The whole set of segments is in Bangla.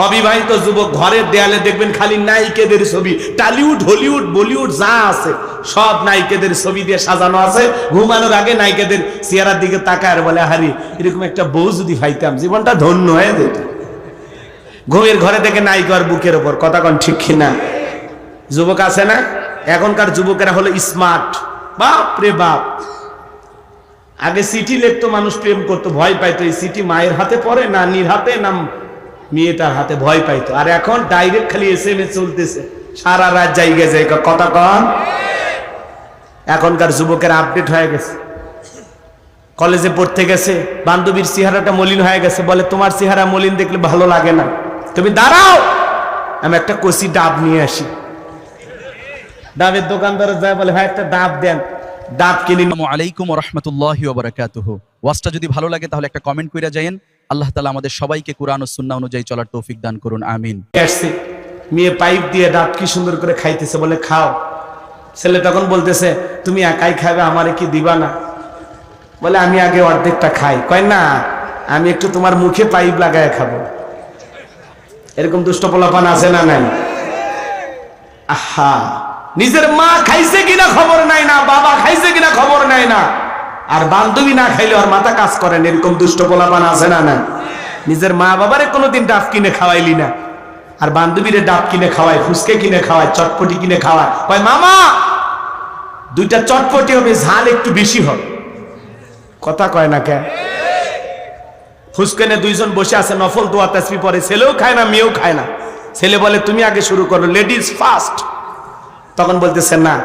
অবিবাহিত যুবক ঘরের দেয়ালে দেখবেন খালি নায়িকাদের ছবি, টলিউড হলিউড বলিউড যা আছে সব নায়িকাদের ছবি দিয়ে সাজানো আছে। ঘুমানোর আগে নায়িকাদের চেহারার দিকে তাকায় আর বলে, হারি এরকম একটা বউ যদি পাইতাম জীবনটা ধন্য হয়ে যেত। ঘুমের ঘরে দেখে নায়িকার বুকের ওপর, কথা কোন ঠিক কিনা? যুবক আছে না? এখনকার যুবকেরা হলো স্মার্ট, বাপ রে বাপ। আগে চিঠি লিখতো মানুষ, প্রেম করতো, ভয় পাইতো। এই চিঠি মায়ের হাতে পড়ে না নির হাতে না মেয়েটার হাতে, ভয় পাইতো। আর এখন ডাইরেক্ট খালি SMS চলতেছে, সারা রাত জায়গা জায়গা, কথা কন। এখনকার যুবকের আপডেট হয়ে গেছে। কলেজে পড়তে গেছে, বান্ধবীর চেহারাটা মলিন হয়ে গেছে, বলে তোমার চেহারা মলিন দেখলে ভালো লাগে না, তুমি দাঁড়াও আমি একটা কচি ডাব নিয়ে আসি। ডাবের দোকানদারে যায়, বলে ভাই একটা ডাব দেন, ডাব কিনে। আসসালামু আলাইকুম ওয়া রাহমাতুল্লাহি ওয়া বারাকাতুহু। ওয়াজটা যদি ভালো লাগে তাহলে একটা কমেন্ট কইরা যায়েন। আল্লাহ তাআলা আমাদের সবাইকে কুরআন ও সুন্নাহ অনুযায়ী চলার তৌফিক দান করুন, আমিন। আসছে মেয়ে পাইপ দিয়ে ডাব কি সুন্দর করে খাইতেছে, বলে খাও। ছেলে তখন বলতেছে, তুমি একাই খাবে, আমারে কি দিবা না? বলে আমি আগে অর্ধেকটা খাই। কয় না, আমি একটু তোমার মুখে পাইপ লাগায় খাবো। এরকম দুষ্ট পোলাপান আছে না নাই? আহা, নিজের মা খাইছে কিনা খবর নাই না, বাবা খাইছে কিনা খবর নাই না, আর বান্ধবী না খাইলে ওর মাথা কাজ করেন। এরকম দুষ্ট পোলাপান আছে না না? নিজের মা বাবারে কোনোদিন ডাব কিনে খাওয়াইলি না, আর বান্ধবীরে ডাব কিনে খাওয়ায়, ফুসকে কিনে খাওয়ায়, চটপটি কিনে খাওয়ায়। কয় মামা দুইটা চটপটি হবে, ঝাল একটু বেশি হবে, কথা কয় না কে? ফুসকেনে দুইজন বসে আছে, নফল দোয়া তাসবিহ পড়ে, ছেলেও খায় না মেয়েও খায় না। ছেলে বলে তুমি আগে শুরু করো, লেডিজ ফার্স্ট। তখন বলতেছে না,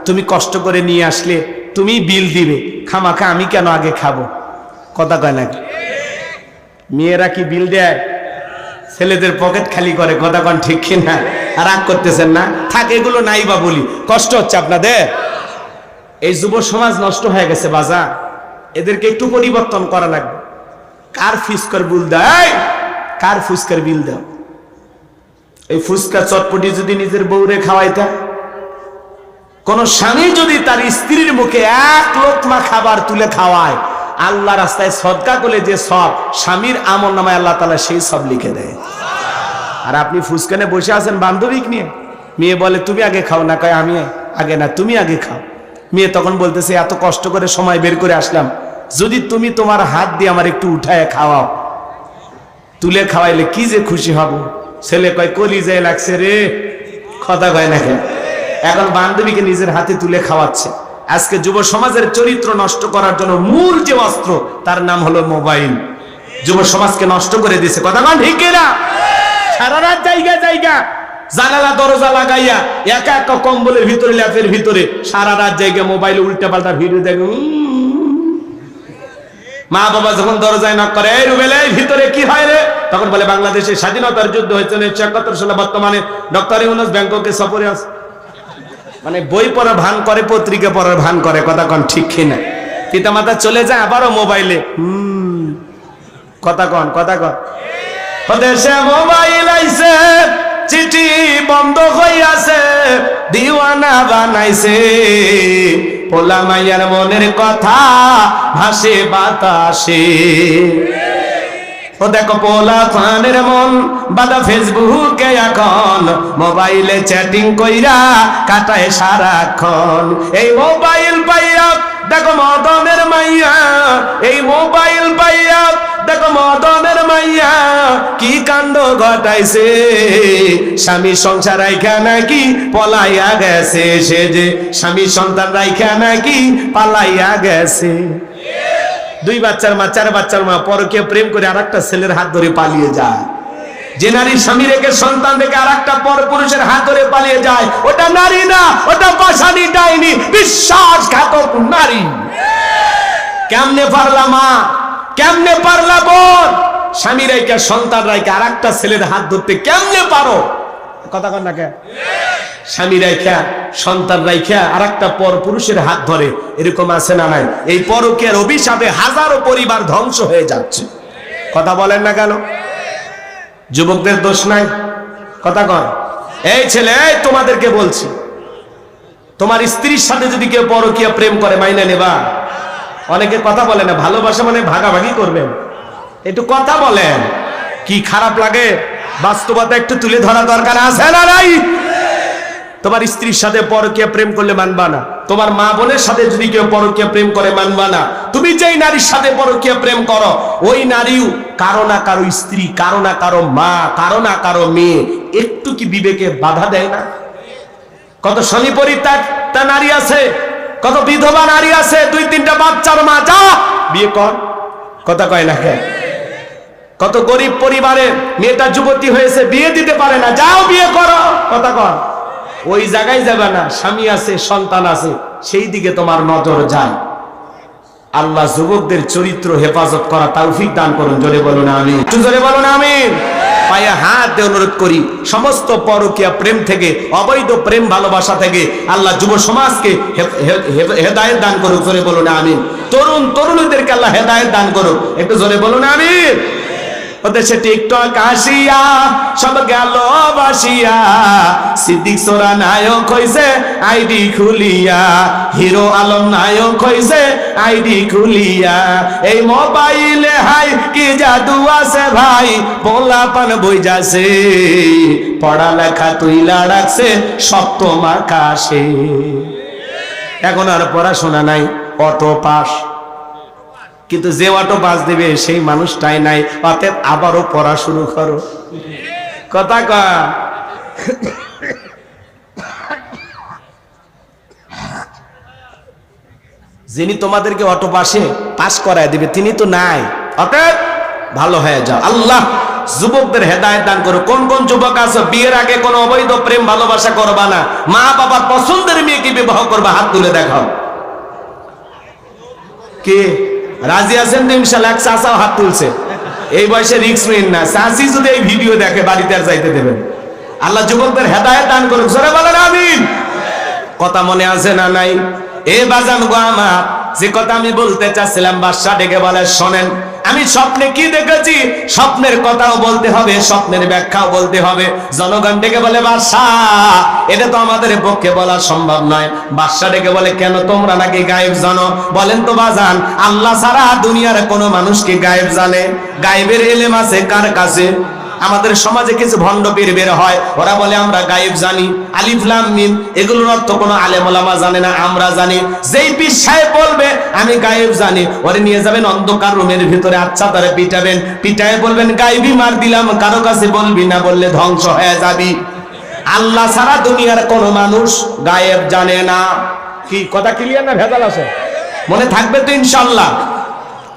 তুমি কষ্ট করে নিয়ে আসলে তুমি বিল দিবে, খামাখা আমি কেন আগে খাবো, কথা কয় নাকি? মেয়েরা কি বিল দেয়? ছেলেদের পকেট খালি করে, কথা কন ঠিক কিনা? আর রাগ করতেছেন না? থাক এগুলো নাই বা বলি, কষ্ট হচ্ছে আপনাদের। এই যুব সমাজ নষ্ট হয়ে গেছে বাজার, এদেরকে একটু পরিবর্তন করা লাগবে। কার ফুসকার বিল দেয়? কার ফুসকার বিল দাও? এই ফুসকা চটপটি যদি নিজের বউরে খাওয়াইতা, কোন স্বামী যদি তার স্ত্রীর মুখে এক লোকমা খাবার তুলে খাওয়ায়, আল্লাহ রাস্তায় সদকা করলে যে সব, স্বামীর আমল নামায় আল্লাহ তাআলা সেই সব লিখে দেয়। আর আপনি ফুসকানে বসে আছেন বান্ধবীকে নিয়ে, মেয়ে বলে তুমি আগে খাও না, কয় আমি আগে না, তুমি আগে খাও। মেয়ে তখন বলতেছে এত কষ্ট করে সময় বের করে আসলাম, যদি তুমি তোমার হাত দিয়ে আমার একটু উঠায় খাওয়াও, তুলে খাওয়াইলে কি যে খুশি হব। ছেলে কয় কলিজায় লাগছে রে, কথা কয় না কেন? এখন বান্ধবীকে নিজের হাতে তুলে খাওয়াচ্ছে। আজকে যুব সমাজের চরিত্র নষ্ট করার জন্য মূল যে অস্ত্র, তার নাম হলো মোবাইল। যুব সমাজকে নষ্ট করে দিয়েছে, কথা কন ঠিক না? সারা রাত জায়গা জায়গা জানালা দরজা লাগাইয়া একা একা কম্বলের ভিতরে, ল্যাপের ভিতরে সারা রাত জায়গা মোবাইলে উল্টা পাল্টা ভিডিও দেখে। মা বাবা যখন দরজায় নক করে, এই রুবেল এই ভিতরে কি হয় রে, তখন বলে বাংলাদেশের স্বাধীনতার যুদ্ধ হয়েছে 1971 সালে, বর্তমানে ডক্টর ইউনূস ব্যাংককে সফরে আছে। মানে বই পড়া ভান করে, পত্রিকা পড়ার ভান করে, কথা কন ঠিক কিনা? পিতামাতা চলে যায়, আবারও মোবাইলে কথা কন, কথা কন। দেশে মোবাইল আইছে, চিঠি বন্ধ হইয়াছে, দিওয়ানা বানাইছে, পোলা মাইয়ার মনের কথা ভাসে বাতাসে। ও দেখো পোলা ফানের মন বাদা ফেসবুকে, এখন মোবাইলে চ্যাটিং কইরা কাটায় সারাক্ষণ। এই মোবাইল পাইয়া দেখো মদনের মাইয়া, এই মোবাইল পাইয়া দেখো মদনের মাইয়া কি কাণ্ড ঘটাইছে। স্বামী সংসার রাইখা নাকি পলাইয়া গেছে, সে যে স্বামী সন্তান রাইখা নাকি পালাইয়া গেছে। দুই বাচ্চার মা, চার বাচ্চার মা পরকে প্রেম করে আরেকটা ছেলের হাত ধরে পালিয়ে যায়। যে নারী স্বামী রেখে সন্তান রেখে আরেকটা পর পুরুষের হাত ধরে পালিয়ে যায়, ওটা নারী না, ওটা পাশানি ডাইনি, বিশ্বাসঘাতক নারী। কেমনে পারলা মা, কেমনে পারলা বোন, স্বামী রেখে সন্তান রেখে আরেকটা ছেলের হাত ধরতে কেমনে পারো, কথা কন না কে? স্বামী রাইখা সন্তান রাইখা আরেকটা পর পুরুষের হাত ধরে, এরকম আছে না নাই? এই পরকীয়ার অভিশাপে হাজারো পরিবার ধ্বংস হয়ে যাচ্ছে, কথা বলেন না কেন? যুবকদের দোষ নাই, কথা কন। এই ছেলে, এই তোমাদেরকে বলছি, তোমার স্ত্রীর সাথে যদি কেউ পরকীয়া প্রেম করে মাইনে নেবা? অনেকে কথা বলে না, ভালোবাসা মানে ভাগাভাগি করবেন, একটু কথা বলেন। কি খারাপ লাগে? বাস্তবতা একটু তুলে ধরা দরকার আছে না নাই? তোমার স্ত্রীর সাথে পরকীয়া প্রেম করলে মানবা না, তোমার মা বোনের সাথে যদি কেউ পরকীয়া প্রেম করে মানবা না। তুমি যেই নারীর সাথে পরকীয়া প্রেম করো ওই নারীও কারো না কারো স্ত্রী, কারো না কারো মা, কারো না কারো মেয়ে। একটু কি বিবেকে বাধা দেয় না? কত স্বামী পরিত্যক্তা নারী আছে, কত বিধবা নারী আছে, 2-3টা বাচ্চার মা, যা বিয়ে কর, কথা কয় না কেন? কত গরিব পরিবারে মেয়েটা যুবতী হয়েছে, বিয়ে দিতে পারে না, যাও বিয়ে করো, কথা কর। ওই জায়গায় যাবে না, স্বামী আছে, সন্তান আছে, সেই দিকে তোমার নজর যায়। আল্লাহ যুবকদের চরিত্র হেফাজত করা তৌফিক দান করুন। জোরে বলুন আমিন, একটু জোরে বলুন আমিন। পায়ে হাত দিয়ে অনুরোধ করি, সমস্ত পরকীয়া প্রেম থেকে, অবৈধ প্রেম ভালোবাসা থেকে আল্লাহ যুব সমাজকে হেদায়েত দান করুক। জোরে বলুন আমিন। তরুণীদেরকে আল্লাহ হেদায়েত দান করুক। একটু জোরে বলুন আমিন। ওদেশে টিকটক আসিয়া সব গেল বাসিয়া, সিদ্দিক সোরা নায়ক হইছে আইডি খুলিয়া, হিরো আলম নায়ক হইছে আইডি খুলিয়া। এই মোবাইলে হাই কি জাদু আছে ভাই, পোলা পান বই যাচ্ছে, পড়ালেখা তুইলা রাখছে সপ্তম আকাশে। এখন আর পড়াশোনা নাই, অটো পাস, কিন্তু যে অটো পাস দেবে সেই মানুষটাই নাই। অতএব আবারও পড়া শুরু করো, কথা কয়। যিনি তোমাদেরকে অটো পাস করায় দিবে তিনি তো নাই, অতএব ভালো হয়ে যাও। আল্লাহ যুবকদের হেদায়েত দান করো। কোন কোন যুবক আছে বিয়ের আগে কোনো অবৈধ প্রেম ভালোবাসা করবা না, মা বাবার পছন্দের মেয়েকে বিবাহ করবা? হাত তুলে দেখাও। কে রাজি আছেন তো? ইনশাআল্লাহ। এক চাচাও হাত তুলছে। এই বয়সে রিস্ক নেন না, চাচি যদি এই ভিডিও দেখে বাড়িতে আর যাইতে দেবেন। আল্লাহ যুবকদের হেদায়েত দান করুক। জোরে বলেন আমিন। কথা মনে আছে না নাই? এ বাজান গো আমার, যে কথা আমি বলতে চাচ্ছিলাম, বাদশা ডেকে বলে শোনেন, আমি স্বপ্নে কি দেখেছি স্বপ্নের কথাও বলতে হবে, স্বপ্নের ব্যাখ্যাও বলতে হবে। জনগণ ডেকে বলে বাদশা এটা তো আমাদের পক্ষে বলা সম্ভব নয়। বাদশা ডেকে বলে কেন, তোমরা নাকি গায়েব জানো? বলেন তো বাজান, আল্লাহ ছাড়া দুনিয়ার কোনো মানুষকে গায়েব জানে? গায়েবের ইলম আছে কার কাছে? আমাদের সমাজে কিছু ভণ্ড পীর বের হয়, ওরা বলে আমরা গায়েব জানি, আলিফ লাম মিম, এগুলোর অর্থ কোনো আলেম ওলামা জানে না, আমরা জানি। যেই পীর সাহেব বলবে আমি গায়েব জানি, ওরে নিয়ে যাবেন অন্ধকার রুমের ভিতরে, আচ্ছা তারে পিটাবেন, পিটায় বলবেন গায়েবী মার দিলাম, কারো কাছে বলবি না, বললে ধ্বংস হয়ে যাবি। আল্লাহ ছাড়া দুনিয়ার কোনো মানুষ গায়েব জানে না। কি কথা ক্লিয়ার না ভেজাল আছে? মনে থাকবে তো ইনশাআল্লাহ?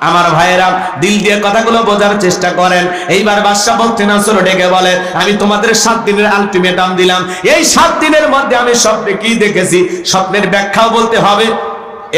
আমার ভাইয়েরা দিল দিয়ে কথাগুলো বোঝার চেষ্টা করেন। এইবার বাদশা বলতে না চলো ডেকে বলে আমি তোমাদের 7 দিনের আলটিমেটাম দিলাম, এই 7 দিনের মধ্যে আমি স্বপ্নে কি দেখেছি স্বপ্নের ব্যাখ্যাও বলতে হবে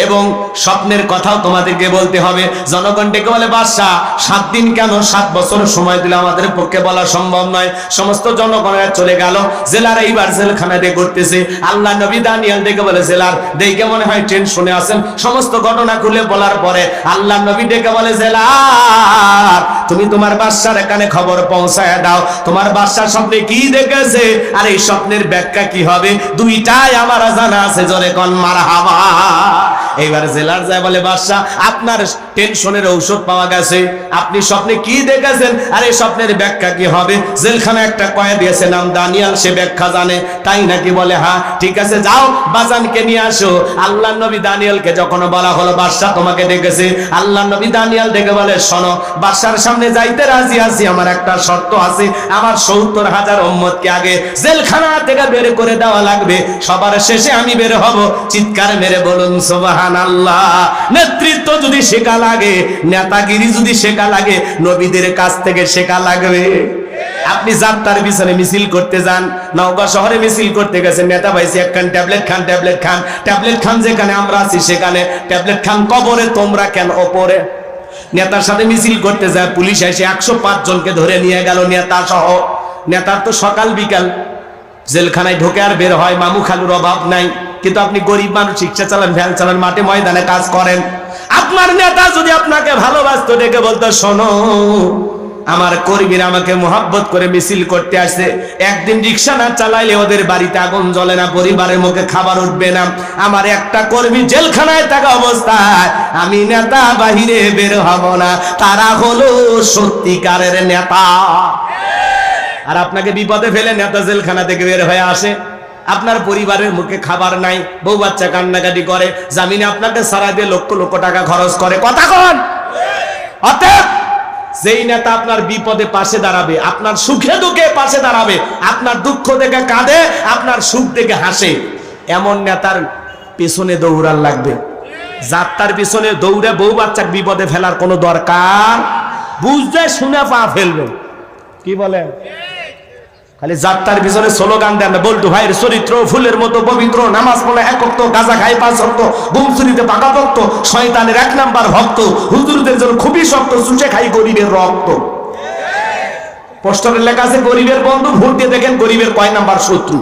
এবং স্বপ্নের কথাও তোমাদেরকে বলতে হবে। জনগণ ডেকে বলে বাদশা 7 দিন কেন, 7 বছর সময় দিলে আমাদের পক্ষে বলা সম্ভব নয়। সমস্ত জনগণেরা চলে গেল, জেলার এইবার জেলখানায় ডেকে করতেছে। আল্লাহ নবী দানিয়েল ডেকে বলে জেলার দেখে মনে হয় টেনশনে আছেন। সমস্ত ঘটনা খুলে বলার পরে আল্লাহ নবী ডেকে বলে জেলার তুমি তোমার বাদশার কানে খবর পৌঁছায় দাও, তোমার বাদশা স্বপ্নে কি দেখেছে আর এই স্বপ্নের ব্যাখ্যা কি হবে, দুইটাই আমার জানা আছে। জোরে কোন মারহাবা। এইবার জেলার যায় বলে বাদশা আপনার টেনশনের ঔষধ পাওয়া গেছে, আপনি স্বপ্নে কি দেখেছেন আর এই স্বপ্নের ব্যাখ্যা কি হবে? জেলখানা একটা কয়েদি দিয়েছে নাম দানিয়াল, সে ব্যাখ্যা জানে। তাই নাকি? বলে হ্যাঁ ঠিক আছে, যাও বাজানকে নিয়ে আসো। আল্লাহ নবী দানিয়ালকে যখন বলা হলো বাদশা তোমাকে ডেকেছে, আল্লাহ নবী দানিয়াল ডেকে বলে শোনো, বাদশার সামনে যাইতে রাজি আছি, আমার একটা শর্ত আছে, আমার 70,000 উম্মতকে আগে জেলখানা থেকে বের করে দেওয়া লাগবে, সবার শেষে আমি বের হব। চিৎকার মেরে বলুন সুবহানাল্লাহ। নেতৃত্ব যদি শেখা লাগে, নেতাগিরি যদি শেখা লাগে, নবীদের কাছ থেকে শেখা লাগবে। আপনি যাত্রার পিছনে মিছিল করতে যান, নওগাঁ শহরে মিছিল করতে গেছেন, নেতা ভাইসি একখান ট্যাবলেট খান, ট্যাবলেট খান, ট্যাবলেট খান, যেখানে আমরা আছি সেখানে ট্যাবলেট খান, কবরে তোমরা কেন ওপরে? নেতার সাথে মিছিল করতে যায়, পুলিশ এসে 105 জনকে ধরে নিয়ে গেল, নেতা সহ। নেতার তো সকাল বিকাল জেলখানায় ঢোকে আর বের হয়, মামু খালুর অভাব নাই। কিন্তু আপনি গরিব মানুষ, রিক্সা চালান, ভ্যান চালান, মাঠে ময়দানে কাজ করেন। আপনার নেতা যদি আপনাকে ভালোবাসতো, ডেকে বলতো শোনো আমার কর্মীরা আমাকে মোহাব্বত করে মিছিল করতে আসছে, একদিন রিক্সা না চালাইলে ওদের বাড়িতে আগুন জ্বলে না, পরিবারের মুখে খাবার উঠবে না। আমার একটা কর্মী জেলখানায় থাকা অবস্থায় আমি নেতা বাহিরে বের হব না, তারা হলো সত্যিকারের নেতা। আর আপনাকে বিপদে ফেলে নেতা জেলখানা থেকে বের হয়ে আসে, আপনার পরিবারের মুখে খাবার নাই, বউ বাচ্চা কান্নাকাটি করে, জামিনে আপনাকে সারা দিয়ে লক্ষ লক্ষ টাকা খরচ করে। কথা কন। অতএব যেই নেতা আপনার বিপদে পাশে দাঁড়াবে, আপনার সুখে দুঃখে পাশে দাঁড়াবে, আপনার দুঃখ দেখে কাঁদে, আপনার সুখ দেখে হাসে, এমন নেতার পেছনে দৌড়ান লাগবে। যাত্রার পিছনে দৌড়ে বউ বাচ্চা বিপদে ফেলার কোনো দরকার, বুঝতে শুনে পা ফেলবে। কি বলে? খালি যাত্রার পিছনে স্লোগান দেন না। বল্টু ভাইয়ের চরিত্র ফুলের মতো পবিত্র, নামাজ পড়ে এক ওয়াক্ত, গাঁজা খাই 5 ওয়াক্ত, গুমচুরিতে পাকাপোক্ত, শয়তানের 1 নাম্বার ভক্ত, হুজুরদের জন্য খুবই শক্ত, চুষে খাই গরিবের রক্ত। পোস্টারে লেখা আছে গরিবের বন্ধু, ভোট দিয়ে দেখেন গরিবের কয় নাম্বার শত্রু।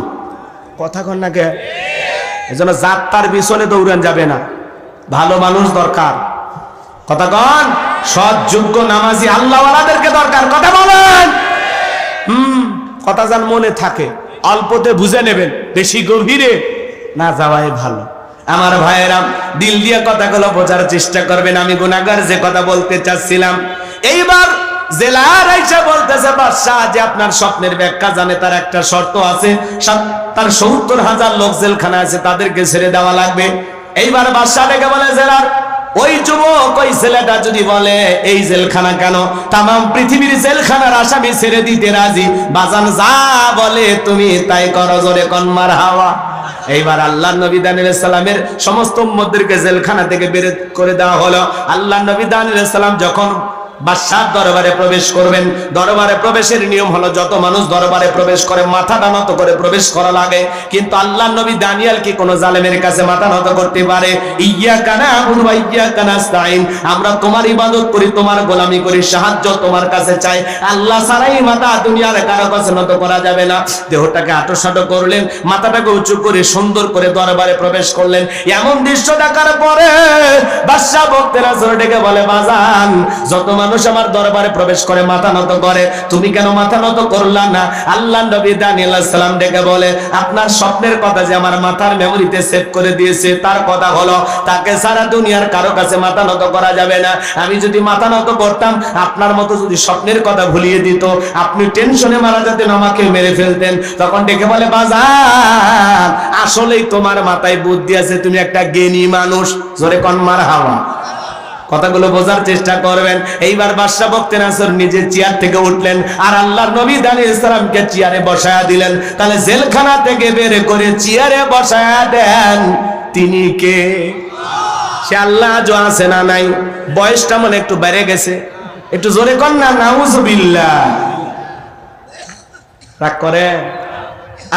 কথা কন না কে? এজন্য যাত্রার পিছনে দৌড়ান যাবে না, ভালো মানুষ দরকার। কথা কন। সৎ যোগ্য নামাজি আল্লাহওয়ালাদেরকে দরকার। কথা বলেন। কথা যেন মনে থাকে, অল্পতে বুঝে নেবেন, বেশি গভীরে না যাওয়াই ভালো। আমার ভাইয়েরা, দিল দিয়ে কথাগুলো বোঝার চেষ্টা করবেন। আমি গুনাহগার যে কথা বলতে চাচ্ছিলাম, এইবার জেলার আইসা বলতেছে বাদশাহ যে আপনার স্বপ্নের ব্যাখ্যা জানে, তার একটা শর্ত আছে, তার 70,000 লোক জেলখানা আছে, তাদেরকে ছেড়ে দেওয়া লাগবে। এইবার বাদশাহ ডেকে বলে, জেলার ওই যুবক, ওই ছেলেটা যদি বলে এই জেলখানা কেন, তাম পৃথিবীর জেলখানার আসামি ছেড়ে দিতে রাজি, বাজান যা বলে তুমি তাই করো, জোরে কোন মারহাবা। এইবার আল্লাহ নবী দানিয়েল আলাইহিস সালামের সমস্ত উম্মতদেরকে জেলখানা থেকে বের করে দেওয়া হলো। আল্লাহ নবী দানিয়েল আলাইহিস সালাম যখন বাদশার দরবারে প্রবেশ করবেন, দরবারে প্রবেশের নিয়ম হলো যত মানুষ দরবারে প্রবেশ করে মাথাটা নত করে প্রবেশ করা লাগে, কিন্তু আল্লাহ নবী দানিয়েল কি কোনো জালেমের কাছে মাথা নত করতে পারে? ইয়্যাকা না'বুদু ওয়া ইয়্যাকা নাস্তাঈন, আমরা তোমার ইবাদত করি, তোমার গোলামি করি, সাহায্য তোমার কাছে চাই, আল্লাহ ছাড়াই মাথা দুনিয়ার কারো কাছে নত করা যাবে না। দেহটাকে আঁটোসাঁটো করলেন, মাথাটাকে উঁচু করে সুন্দর করে দরবারে প্রবেশ করলেন। এমন দৃশ্য দেখার পরে বাদশা ভক্তেরা জোরে ডেকে বলে, বাজান যত মানুষ আমার দরবারে প্রবেশ করে মাথা নত করে, তুমি কেন মাথা নত করলা না? আল্লাহ নবী দানিয়েল আলাইহিস সালাম ডেকে বলে, আপনার স্বপ্নের কথা যে আমার মাথার মেমোরিতে সেভ করে দিয়েছে, তার কথা হলো তাকে সারা দুনিয়ার কারো কাছে মাথা নত করা যাবে না। আমি যদি মাথা নত করতাম, আপনার মতো যদি স্বপ্নের কথা ভুলিয়ে দিত, আপনি টেনশনে মারা যেতেন, আমাকে মেরে ফেলতেন। তখন ডেকে বলে, বাজার আসলেই তোমার মাথায় বুদ্ধি আছে, তুমি একটা জ্ঞানী মানুষ, জোরে কোন মারহাবা। কথাগুলো বোঝার চেষ্টা করবেন। এইবার বাদশা বক্তে নাসর নিজের চেয়ার থেকে উঠলেন, আর আল্লাহর নবী দানিয়েল আলাইহিস সালামকে চেয়ারে বসায়া দিলেন। তাহলে জেলখানা থেকে বের করে চেয়ারে বসায়া দেন, তিনি কে? সে আল্লাহ যে আছে না নাই? বয়সটা মনে একটু বেড়ে গেছে, একটু জোরে কর না, নাউজুবিল্লাহ। রাগ করে?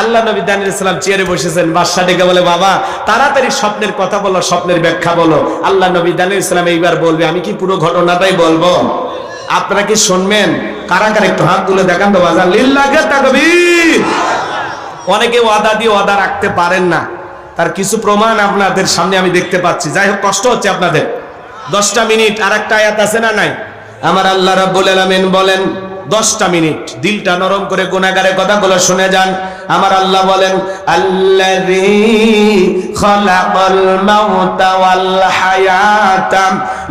আল্লাহ নবী দানিয়েল আলাইহিস সালাম চেয়ারে বসেছেন, বাদশা ডেকে বলে, বাবা তাড়াতাড়ি স্বপ্নের কথা বলো, স্বপ্নের ব্যাখ্যা বলো। আল্লাহ নবী দানিয়েল আলাইহিস সালাম এইবার বলবে, আমি কি পুরো ঘটনাটাই বলবো? আপনারা কি শুনবেন? কারা কারা একটু হাত তুলে দেখান তো বাজার, লিল্লাহি তাকবীর। অনেকে ওয়াদা দিয়ে ওয়াদা রাখতে পারেন না, তার কিছু প্রমাণ আপনাদের সামনে আমি দেখতে পাচ্ছি। যাই হোক, কষ্ট হচ্ছে আপনাদের। 10টা মিনিট আর একটা আয়াত আছে না নাই? আমার আল্লাহ রাব্বুল আলামিন বলেন 10টা মিনিট দিলটা নরম করে গুনাহগারের কথাগুলো শুনে যান। আমার আল্লাহ বলেন, আল্লাযী খালাকাল মাউতা ওয়াল হায়াতা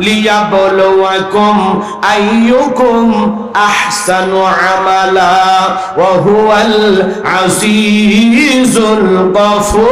লিয়াবলুয়াকুম আইয়ুকুম আহসানু আমালা ওয়া হুয়াল আজিজুল গফুর।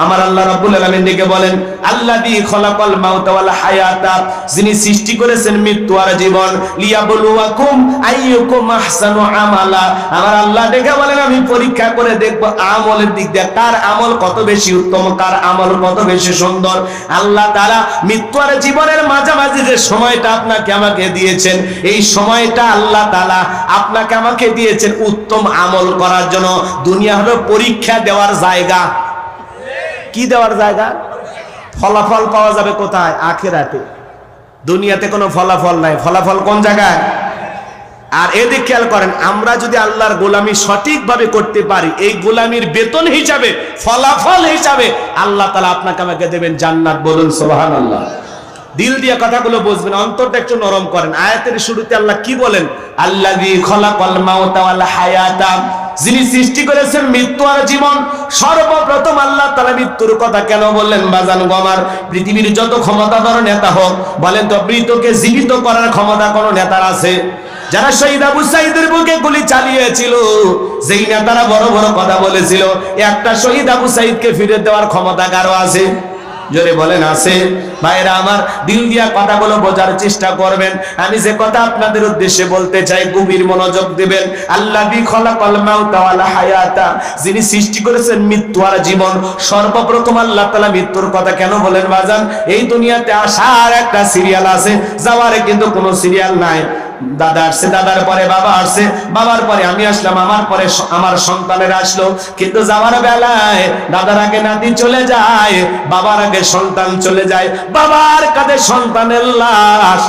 আমার আল্লাহ রাব্বুল আলামিন ডেকে বলেন, আল্লাযী খালাকাল মাউতা ওয়াল হায়াতা, যিনি সৃষ্টি করেছেন মৃত্যু আর জীবন, লিয়াবলুয়াকুম আইয়ুকুম আহসানু আমালা। আমার আল্লাহ ডেকে বলেন, আমি পরীক্ষা করে দেখব আমলের দিক দিয়ে কার আমল কত বেশি উত্তম, কার আমল কত বেশি সুন্দর। আল্লাহ তাআলা মৃত্যু আর জীবনের মাঝামাঝি যে সময়টা আপনাকে আমাকে দিয়েছেন, এই সময়টা আল্লাহ তাআলা আপনাকে আমাকে দিয়েছেন উত্তম আমল করার জন্য। দুনিয়া হলো পরীক্ষা দেওয়ার জায়গা। কি দেওয়ার জায়গা? ফলাফল পাওয়া যাবে কোথায়? আখিরাতে। দুনিয়াতে কোনো ফলাফল নাই। ফলাফল কোন জায়গায়? আর এদিক খেয়াল করেন, আমরা যদি আল্লাহর গোলামি সঠিকভাবে করতে পারি, এই গোলামির বেতন হিসাবে, ফলাফল হিসাবে আল্লাহ তাআলা আপনাকে আমাকে দেবেন জান্নাত। বলুন সুবহানাল্লাহ। দিল দিয়ে কথাগুলো বুঝবেন, অন্তরটা একটু নরম করেন। আয়াতের শুরুতে আল্লাহ কি বলেন? আল্লাযী খালাকাল মাউতা ওয়াল হায়াতা, যিনি সৃষ্টি করেছেন মৃত্যু আর জীবন, সর্বপ্রথম আল্লাহ তাআলা মৃত্যুর কথা কেন বললেন বাজান গো আমার? পৃথিবীর যত ক্ষমতাধর নেতা হোক, বলেন তো মৃতকে জীবিত করার ক্ষমতা কোন নেতার আছে? যারা শহীদ আবু সাঈদের বুকে গুলি চালিয়েছিল, যেই নেতারা বড় বড় কথা বলেছিল, একটা শহীদ আবু সাঈদকে ফিরে দেওয়ার ক্ষমতা কারো আছে? জোরে বলেন আছে? ভাইরা আমার, দিল দিয়া কথাগুলো বোঝার চেষ্টা করবেন। আমি যে কথা আপনাদের উদ্দেশ্যে বলতে চাই, গভীর মনোযোগ দিবেন। আল্লাযী খালাকাল মাউতা ওয়াল হায়াতা, যিনি সৃষ্টি করেছেন মৃত্যু আর জীবন, সর্বপ্রথম আল্লাহ তাআলা মৃত্যুর কথা কেন বলেন বাজান? এই দুনিয়াতে আসার একটা সিরিয়াল আছে, যাওয়ার কিন্তু কোনো সিরিয়াল নাই। দাদা আসছে, দাদার পরে বাবা আসছে, বাবার পরে আমি আসলাম, আমার পরে আমার সন্তানেরা আসলো। কিন্তু যাওয়ার বেলায় দাদার আগে নাতি চলে যায়, বাবার আগে সন্তান চলে যায়, বাবার কাঁধে সন্তানের লাশ।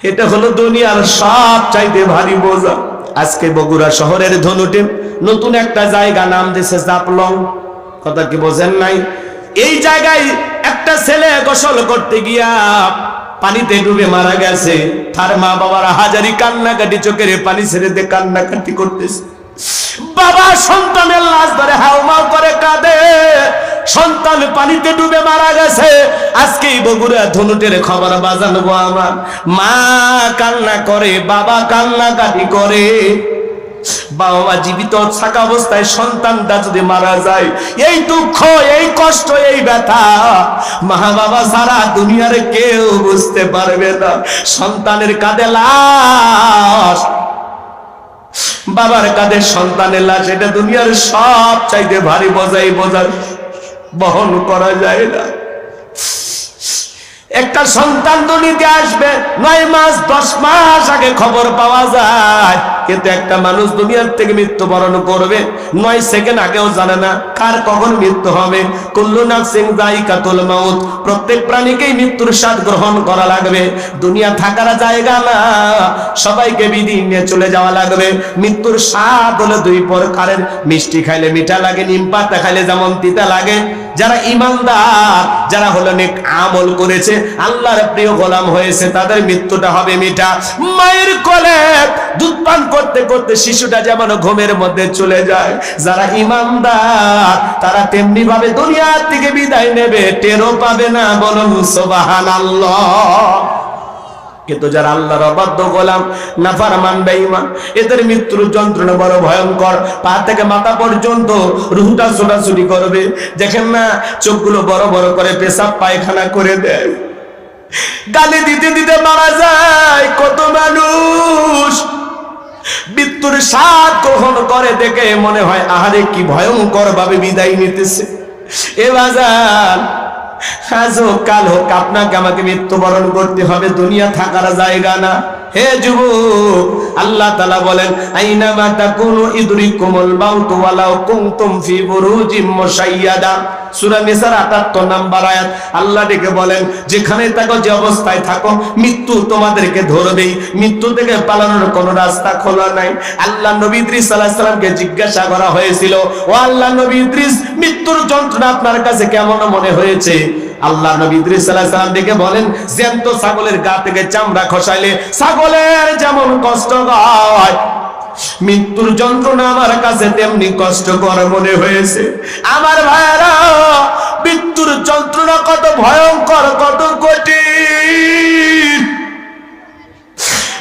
এটা হলো দুনিয়ার সব চাইতে ভারী বোঝা। আজকে বগুড়া শহরের ধনুটে নতুন একটা জায়গা নাম দিয়েছে জাপলং। কথা কি বোঝেন নাই? এই জায়গায় একটা ছেলে গোসল করতে গিয়া পানিতে ডুবে মারা গেছে। তার মা বাবারা হাজারি কান্নাকাটি, চোখের পানি ছেড়ে দিয়ে কান্নাকাটি করতেছে। বাবা সন্তানের লাশ ধরে হাউমাউ করে কাঁদে, সন্তান পানিতে ডুবে মারা গেছে। আজকেই বগুড়া ধনুটের খবর বাজানো গো আমার। মা কান্না করে, বাবা কান্নাকাটি করে। বাবা মা জীবিত থাকা অবস্থায় সন্তানটা যদি মারা যায়, এই দুঃখ, এই কষ্ট, এই ব্যথা মা বাবা সারা দুনিয়ার কেউ বুঝতে পারবে না। সন্তানের কাঁধে লাশ, বাবার কাঁধে সন্তানের লাশ, এটা দুনিয়ার সব চাইতে ভারী বোঝাই, বোঝার বহন করা যায় না। একটা সন্তান দুনিয়াতে আসবে 9 মাস 10 মাস আগে খবর পাওয়া যায়, কিন্তু একটা মানুষ দুনিয়ার থেকে মৃত্যুবরণ করবে 9 সেকেন্ড আগেও জানে না কার কখন মৃত্যু হবে। কুল্লু নাফসিন যায়িকাতুল মাউত, প্রত্যেক প্রাণীকেই মৃত্যুর স্বাদ গ্রহণ করা লাগবে। দুনিয়া থাকার জায়গা না, সবাইকে বিদায় নিয়ে চলে যাওয়া লাগবে। মৃত্যুর স্বাদ হলো 2 প্রকারের, মিষ্টি খাইলে মিঠা লাগে, নিম পাতা খাইলে যেমন তিতা লাগে। যারা ইমানদার, যারা হলো নেক আমল করেছে, আল্লাহর প্রিয় গোলাম হয়েছে, তাদের মৃত্যুটা হবে মিঠা। মায়ের কোলে দুধ পান করতে করতে শিশুটা যেমন ঘুমের মধ্যে চলে যায়, যারা ইমানদার তারা তেমনি ভাবে দুনিয়ার থেকে বিদায় নেবে, টেরও পাবে না। বলুন সুবহানাল্লাহ। কিন্তু যারা আল্লাহর অবাধ্য গোলাম, নাফরমান, বেঈমান, এদের মৃত্যুর যন্ত্রণা বড় ভয়ঙ্কর। পা থেকে মাথা পর্যন্ত রুহটা ছোটাছুটি করবে। দেখেন না, চোখগুলো বড় বড় করে পেশাব পায়খানা করে দেয়, গালি দিতে দিতে মারা যায় কত মানুষ। মৃত্যুর স্বাদ গ্রহণ করে দেখে মনে হয় আহারে কি ভয়ঙ্কর ভাবে বিদায় নিতেছে। এ বাজার, আজ হোক কাল হোক আপনাকে আমাকে মৃত্যুবরণ করতে হবে, দুনিয়া থাকার জায়গা না। হে যুবক, আল্লাহ তাআলা বলেন আইনামা তাকুনু ইদরিকুমুল মাউত ওয়ালাউ কুনতুম ফি বুরুজিম মুশাইয়াদা। সূরা নিসার ৭৮ নম্বর আয়াত। আল্লাহ ডেকে বলেন, যেখানে থাকো, যে অবস্থায় থাকো, মৃত্যু তোমাদেরকে ধরবেই। মৃত্যু থেকে পালানোর কোনো রাস্তা খোলা নাই। আল্লাহ নবী ইদ্রিস আলাইহিস সালামকে জিজ্ঞাসা করা হয়েছিল, ও আল্লাহ নবী ইদ্রিস, মৃত্যুর যন্ত্রণা আপনার কাছে কেমন মনে হয়েছে? আল্লাহ নবী ইদ্রিস আলাইহিস সালাম ডেকে বলেন, জ্যান্ত ছাগলের গা থেকে চামড়া খসাইলে ছাগলের যেমন কষ্ট হয়, মৃত্যুর যন্ত্রণা আমার কাছে তেমনি কষ্টকর মনে হয়েছে। আমার ভাইরা, মৃত্যুর যন্ত্রণা কত ভয়ঙ্কর, কত কঠিন।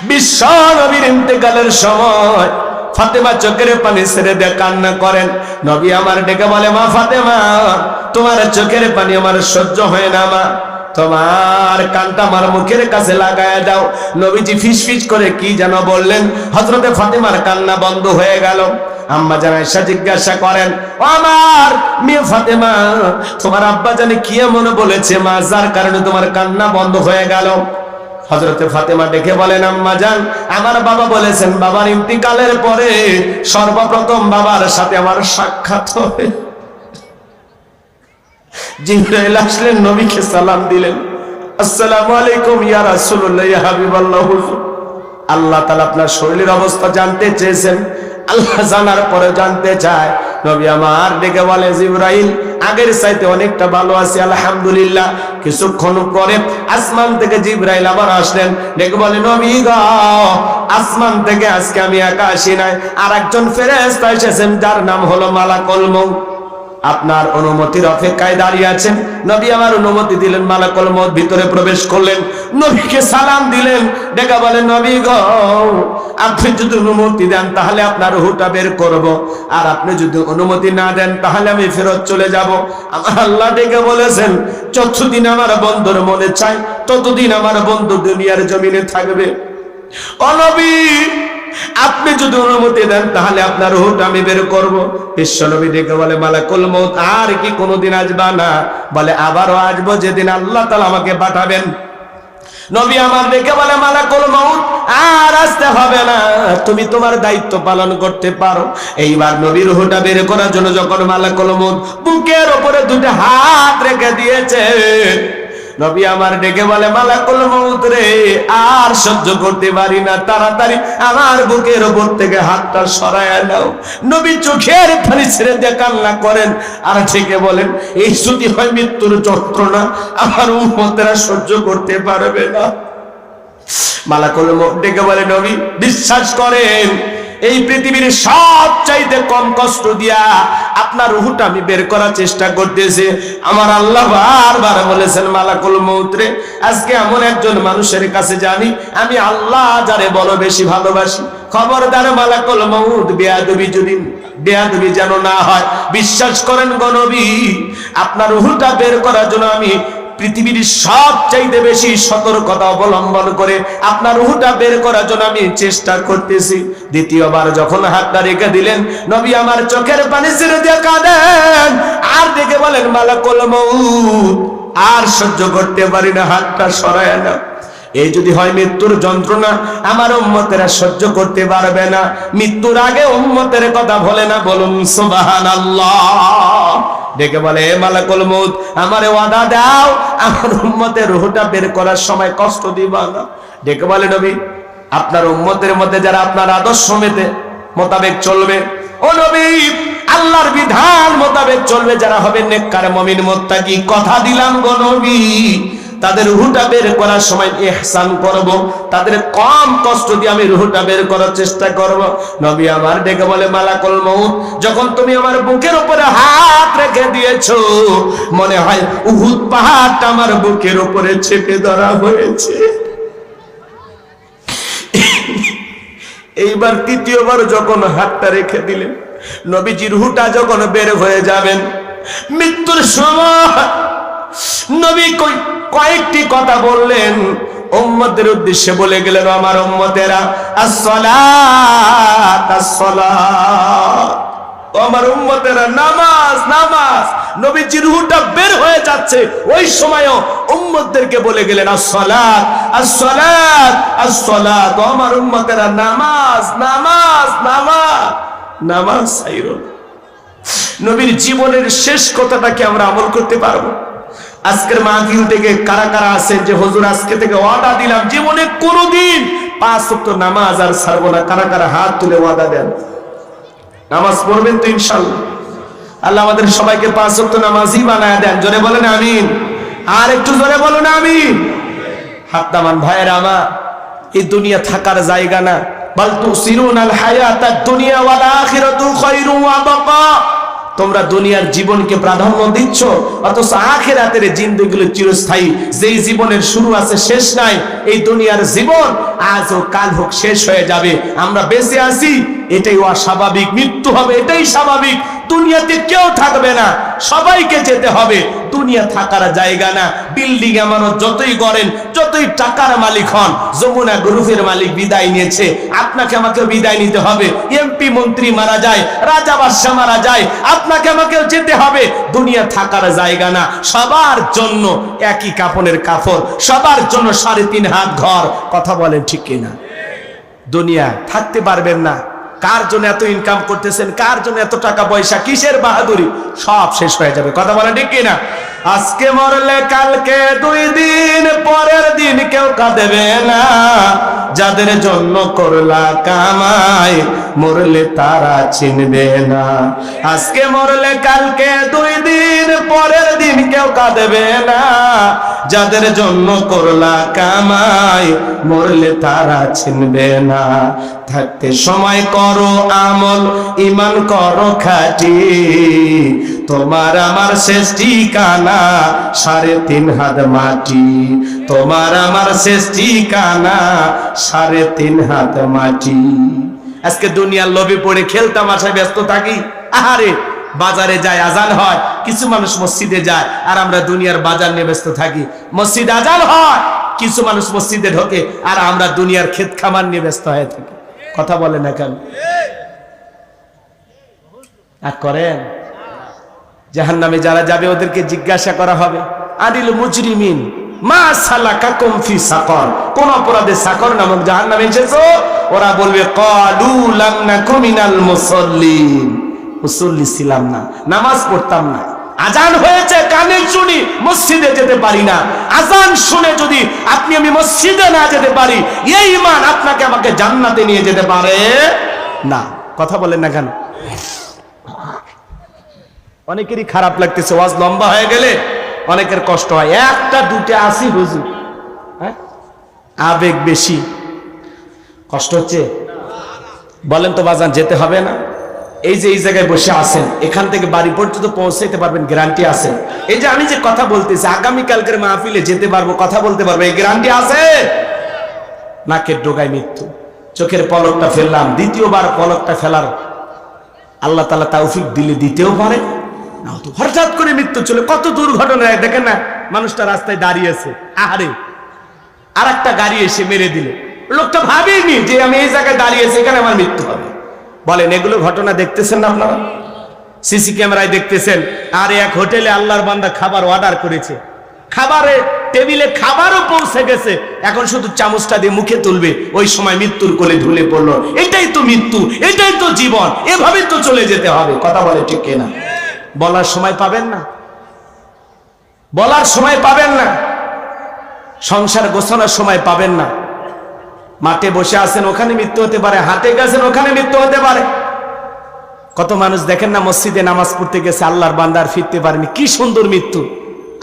বিশ্ব নবীর ইন্তেকালের সময় ফাতেমা চোখের পানি ছেড়ে দিয়ে কান্না করেন। নবী আমার ডেকে বলে, মা ফাতেমা, তোমার চোখের পানি আমার সহ্য হয় না, মা তোমার কানটা আমার মুখের কাছে লাগায় দাও। নবীজি ফিস ফিস করে কি যেন বললেন, হযরতে ফাতেমার কান্না বন্ধ হয়ে গেল। আম্মা জান আয়েশা জিজ্ঞাসা করেন, ও আমার মেয়ে ফাতেমা, তোমার আব্বা জানি কি এমন বলেছে মা, যার কারণে তোমার কান্না বন্ধ হয়ে গেল? হযরতে ফাতেমা ডেকে বলেন, আম্মা জান, আমার বাবা বলেছেন, বাবার ইন্তিকালের পরে সর্বপ্রথম বাবার সাথে আমার সাক্ষাৎ হবে। জিবরাইল আসলেন, নবীকে সালাম দিলেন, আসসালামু আলাইকুম ইয়া রাসূলুল্লাহ, ইয়া হাবিবাল্লাহ। হুজুর, আল্লাহ তাআলা আপনার শরীরের অবস্থা জানতে চেয়েছেন। আল্লাহ জানার পরে জানতে চায়, নবী আমার ডেকে বলে জিবরাইল আগের চাইতে অনেকটা ভালো আছি আলহামদুলিল্লাহ। কিছুক্ষণ পরে আসমান থেকে জিবরাইল আবার আসলেন, ডেকে বলে নবী গো আসমান থেকে আজকে আমি একা আসি নাই, আর একজন ফেরেশতা এসেছেন যার নাম হলো মালাকুল মউত, আপনার অনুমতির অপেক্ষায় দাঁড়িয়ে আছেন। নবী আমার অনুমতি দিলেন, মালাকুল মউত ভিতরে প্রবেশ করলেন, নবীকে সালাম দিলেন, ডেকে বলেন নবী গো আপনি যদি অনুমতি দেন তাহলে আপনার রূহটা বের করব, আর আপনি যদি অনুমতি না দেন তাহলে আমি ফেরত চলে যাব। আমার আল্লাহ ডেকে বলেছেন যতদিন আমার বন্ধুর মনে চাই ততদিন আমার বন্ধু দুনিয়ার জমিনে থাকবে। ও নবী আপনি যদি অনুমতি দেন তাহলে আপনার রূহটা আমি বের করব। বিশ্ব নবী ডেকে বলে মালাকুল মউত আর কি কোনোদিন আসবা না? বলে আবারও আসবো যেদিন আল্লাহ তাআলা আমাকে পাঠাবেন। নবী আমার ডেকে বলে মালাকুল মউত আর আসতে হবে না, তুমি তোমার দায়িত্ব পালন করতে পারো। এইবার নবীর রূহটা বের করার জন্য যখন মালাকুল মউত বুকের উপরে দুটো হাত রেখে দিয়েছে, নবী আমার ডেকে বলে মালাকুল মউত রে আর সহ্য করতে পারি না, তাড়াতাড়ি আমার বুকের উপর থেকে হাতটা সরায়া নাও। নবী চোখের পানি ছেড়ে দিয়ে কান্না করেন আর ডেকে বলেন এই যদি হয় মৃত্যুর যন্ত্রণা আমার উম্মতেরা সহ্য করতে পারবে না। মালাকুল মউত ডেকে বলে নবী বিশ্বাস করেন এই পৃথিবীর সবচাইতে কম কষ্ট দিয়া আপনার রূহটা আমি বের করার চেষ্টা করতেছি। আমার আল্লাহ বারবার বলেছেন মালাকুল মউত রে আজকে এমন একজন মানুষের কাছে জানি আমি আল্লাহ যারে বড় বেশি ভালোবাসি, খবরদার মালাকুল মউত বেয়াদবি যেন না হয়। বিশ্বাস করেন গো নবী আপনার রূহটা বের করার জন্য আমি পৃথিবীর সবচাইতে বেশি সতর্কতা অবলম্বন করে আপনার রূহটা বের করার জন্য আমি চেষ্টা করতেছি। দ্বিতীয়বার যখন হাতটা রেখে দিলেন নবী আমার চোখের পানি ছেড়ে দিয়ে কাঁদেন আর দেখে বলেন মালাকুল মউত আর সহ্য করতে পারি না, হাতটা সরায় না। এই যদি হয় মৃত্যুর যন্ত্রণা আমার উম্মতেরা সহ্য করতে পারবে না। মৃত্যুর আগে উম্মতের কথা বলে না, বলুন সুবহানাল্লাহ। ডেকে বলে মালাকুল মউত আমারে ওয়াদা দাও আমার উম্মতের রূহটা বের করার সময় কষ্ট দিবা না। ডেকে বলে নবী আপনার উম্মতের মধ্যে যারা আপনার আদর্শ মোতাবেক চলবে, ও নবী আল্লাহর বিধান মোতাবেক চলবে যারা হবে নেককার মুমিন মুত্তাকি, কথা দিলাম গো নবী তাদের রূহটা বের করার সময় ইহসান করব, তাদের কম কষ্ট দিয়ে আমি রূহটা বের করার চেষ্টা করব। নবী আমার ডেকে বলে মালাকুল মউত যখন তুমি আমার বুকের উপরে হাত রেখে দিয়েছো মনে হয় উহুদ পাহাড়টা আমার বুকের উপরে চেপে ধরা হয়েছে। এইবার তৃতীয়বার যখন হাতটা রেখে দিলেন নবীজির রূহটা যখন বের হয়ে যাবেন মৃত্যুর সময় নবী কয়েকটি কথা বললেন উম্মতের উদ্দেশ্যে বলে গেলেন আমার উম্মতেরা আসসালাত আসসালাত, আমার উম্মতেরা নামাজ নামাজ। নবীজির রূহটা বের হয়ে যাচ্ছে ওই সময়ও উম্মতদেরকে বলে গেলেন আসসালাত আসসালাত আসসালাত, আমার উম্মতেরা নামাজ নামাজ নামাজ নামাজ। নবীর জীবনের শেষ কথাটাকে আমরা আমল করতে পারবো? আজকের মাহফিল থেকে কারা কারা আছেন যে হুজুর আজকে থেকে ওয়াদা দিলাম জীবনে কোনোদিন 5 ওয়াক্ত নামাজ আর ছাড়বো না? কারা কারা হাত তুলে ওয়াদা দেন? নামাজ পড়বেন তো ইনশাআল্লাহ? আল্লাহ আমাদের সবাইকে 5 ওয়াক্ত নামাজি বানায় দেন। জোরে বলেন আমিন, আর একটু জোরে বলুন আমিন। হাত নামান ভাইয়েরা আমার, এই দুনিয়া থাকার জায়গা না। বাল তুসিরুনাল হায়াতাদ দুনিয়া ওয়াল আখিরাতু খায়রুন ওয়া বাকা। তোমরা দুনিয়ার জীবনকে প্রাধান্য দিচ্ছ অথচ আখিরাতের জিন্দেগিগুলো চিরস্থায়ী। যেই জীবনের শুরু আছে শেষ নাই, এই দুনিয়ার জীবন আজ হোক কাল হোক শেষ হয়ে যাবে। আমরা বেঁচে আছি এটাই অস্বাভাবিক, মৃত্যু হবে এটাই স্বাভাবিক। দুনিয়াতে কেউ থাকবে না, সবাইকে যেতে হবে। দুনিয়া থাকার জায়গা না। বিল্ডিং আমানত যতই করেন, যতই টাকার মালিক হন, যমুনা গ্রুপের মালিক বিদায় নিয়েছে, আপনাকে আমাকে বিদায় নিতে হবে। এমপি মন্ত্রী মারা যায়, রাজা বাদশাহ মারা যায়, আপনাকে আমাকে যেতে হবে। দুনিয়া থাকার জায়গা না। সবার জন্য একই কাপড়ের কাপড়, সবার জন্য 3.5 হাত ঘর। কথা বলেন ঠিক কিনা? দুনিয়া থাকতে পারবেন না। কার জন্য এত ইনকাম করতেছেন, কার জন্য এত টাকা পয়সা, কিসের বাহাদুরি, সব শেষ হয়ে যাবে। কথা বলেন ঠিক কিনা? আজকে মরলে কালকে 2 দিন, পরের দিন কেউ কাঁদবে না। যাদের জন্য করলা কামাই, মরলে তারা চিনবে না। আজকে মরলে কালকে 2 দিন, পরের দিন কেউ কাঁদবে না। যাদের জন্য করলা কামাই, মরলে তারা চিনবে না। থাকতে সময় করো আমল, ঈমান করো খাঁটি। তোমার আমার শেষ ঠিকানা 3.5 হাত মাটি। তোমার আমার শেষ ঠিকানা 3.5 হাত মাটি। আজকে দুনিয়ার লোভে পড়ে খেলতাম আশায় ব্যস্ত থাকি। আহারে, বাজারে যায়, আজান হয়, কিছু মানুষ মসজিদে যায়, আর আমরা দুনিয়ার বাজার নিয়ে ব্যস্ত থাকি। মসজিদ আজান হয়, কিছু মানুষ মসজিদে ঢোকে, আর আমরা দুনিয়ার ক্ষেত খামার নিয়ে ব্যস্ত হয়ে থাকি। কথা বলে না কেন? আর করেন? জাহান্নামে যারা যাবে ওদেরকে জিজ্ঞাসা করা হবে, আদিল মুজরিমিন মা সালাকাকুম ফি সাকর, কোন অপরাধে সাকর নামক জাহান্নামে এসেছো? ওরা বলবে ক্বালু লাম নাকু মিনাল মুসাল্লিন, মুসল্লি ছিলাম না, নামাজ পড়তাম না। আজান হয়েছে কানে শুনি, মসজিদে যেতে পারি না। আজান শুনে যদি আপনি আমি মসজিদে না যেতে পারি, এই ঈমান আপনাকে আমাকে জান্নাতে নিয়ে যেতে পারে না। কথা বলেন না কেন? অনেকেরই খারাপ লাগতেছে, ওয়াজ লম্বা হয়ে গেলে অনেকের কষ্ট হয়। 1টা 2টা আসি হুজুর, হ্যাঁ, আবেগ বেশি, কষ্ট হচ্ছে। বলেন তো বাজান, যেতে হবে না? এই যে এই জায়গায় বসে আছেন, এখান থেকে বাড়ি পর্যন্ত পৌঁছাইতে পারবেন, গ্যারান্টি আছে? এই যে আমি যে কথা বলতেছি, আগামীকালকের মাহফিলে যেতে পারবো, কথা বলতে পারবো, এই গ্যারান্টি আছে? নাকের ডোগায় মৃত্যু, চোখের পলকটা ফেললাম, দ্বিতীয়বার পলকটা ফেলার আল্লাহ তাআলা তৌফিক দিলে দিতেও পারে, না তো হঠাৎ করে মৃত্যু চলে। কত দুর্ঘটনা দেখেন না, মানুষটা রাস্তায় দাঁড়িয়েছে, আহারে আর একটা গাড়ি এসে মেরে দিল, লোকটা ভাবেনি যে আমি এই জায়গায় দাঁড়িয়েছি, এখানে আমার মৃত্যু হবে। বলেন, এগুলো ঘটনা দেখতেছেন না আপনারা? সিসি ক্যামেরায় দেখতেছেন। আর এক হোটেলে আল্লাহর বান্দা খাবার অর্ডার করেছে, খাবারে টেবিলে খাবারও পৌঁছে গেছে, এখন শুধু চামচটা দিয়ে মুখে তুলবে, ওই সময় মৃত্যুর কোলে ঢুলে পড়লো। এটাই তো মৃত্যু, এটাই তো জীবন, এভাবেই তো চলে যেতে হবে। কথা বলে ঠিক কিনা? বলার সময় পাবেন না, বলার সময় পাবেন না, সংসার গোছানোর সময় পাবেন না। মাঠে বসে আছেন, ওখানে মৃত্যু হতে পারে, হাটে গেছেন, ওখানে মৃত্যু হতে পারে। কত মানুষ দেখেন না, মসজিদে নামাজ পড়তে গেছে, আল্লাহর বান্দার ফিরতে পারেনি, কি সুন্দর মৃত্যু।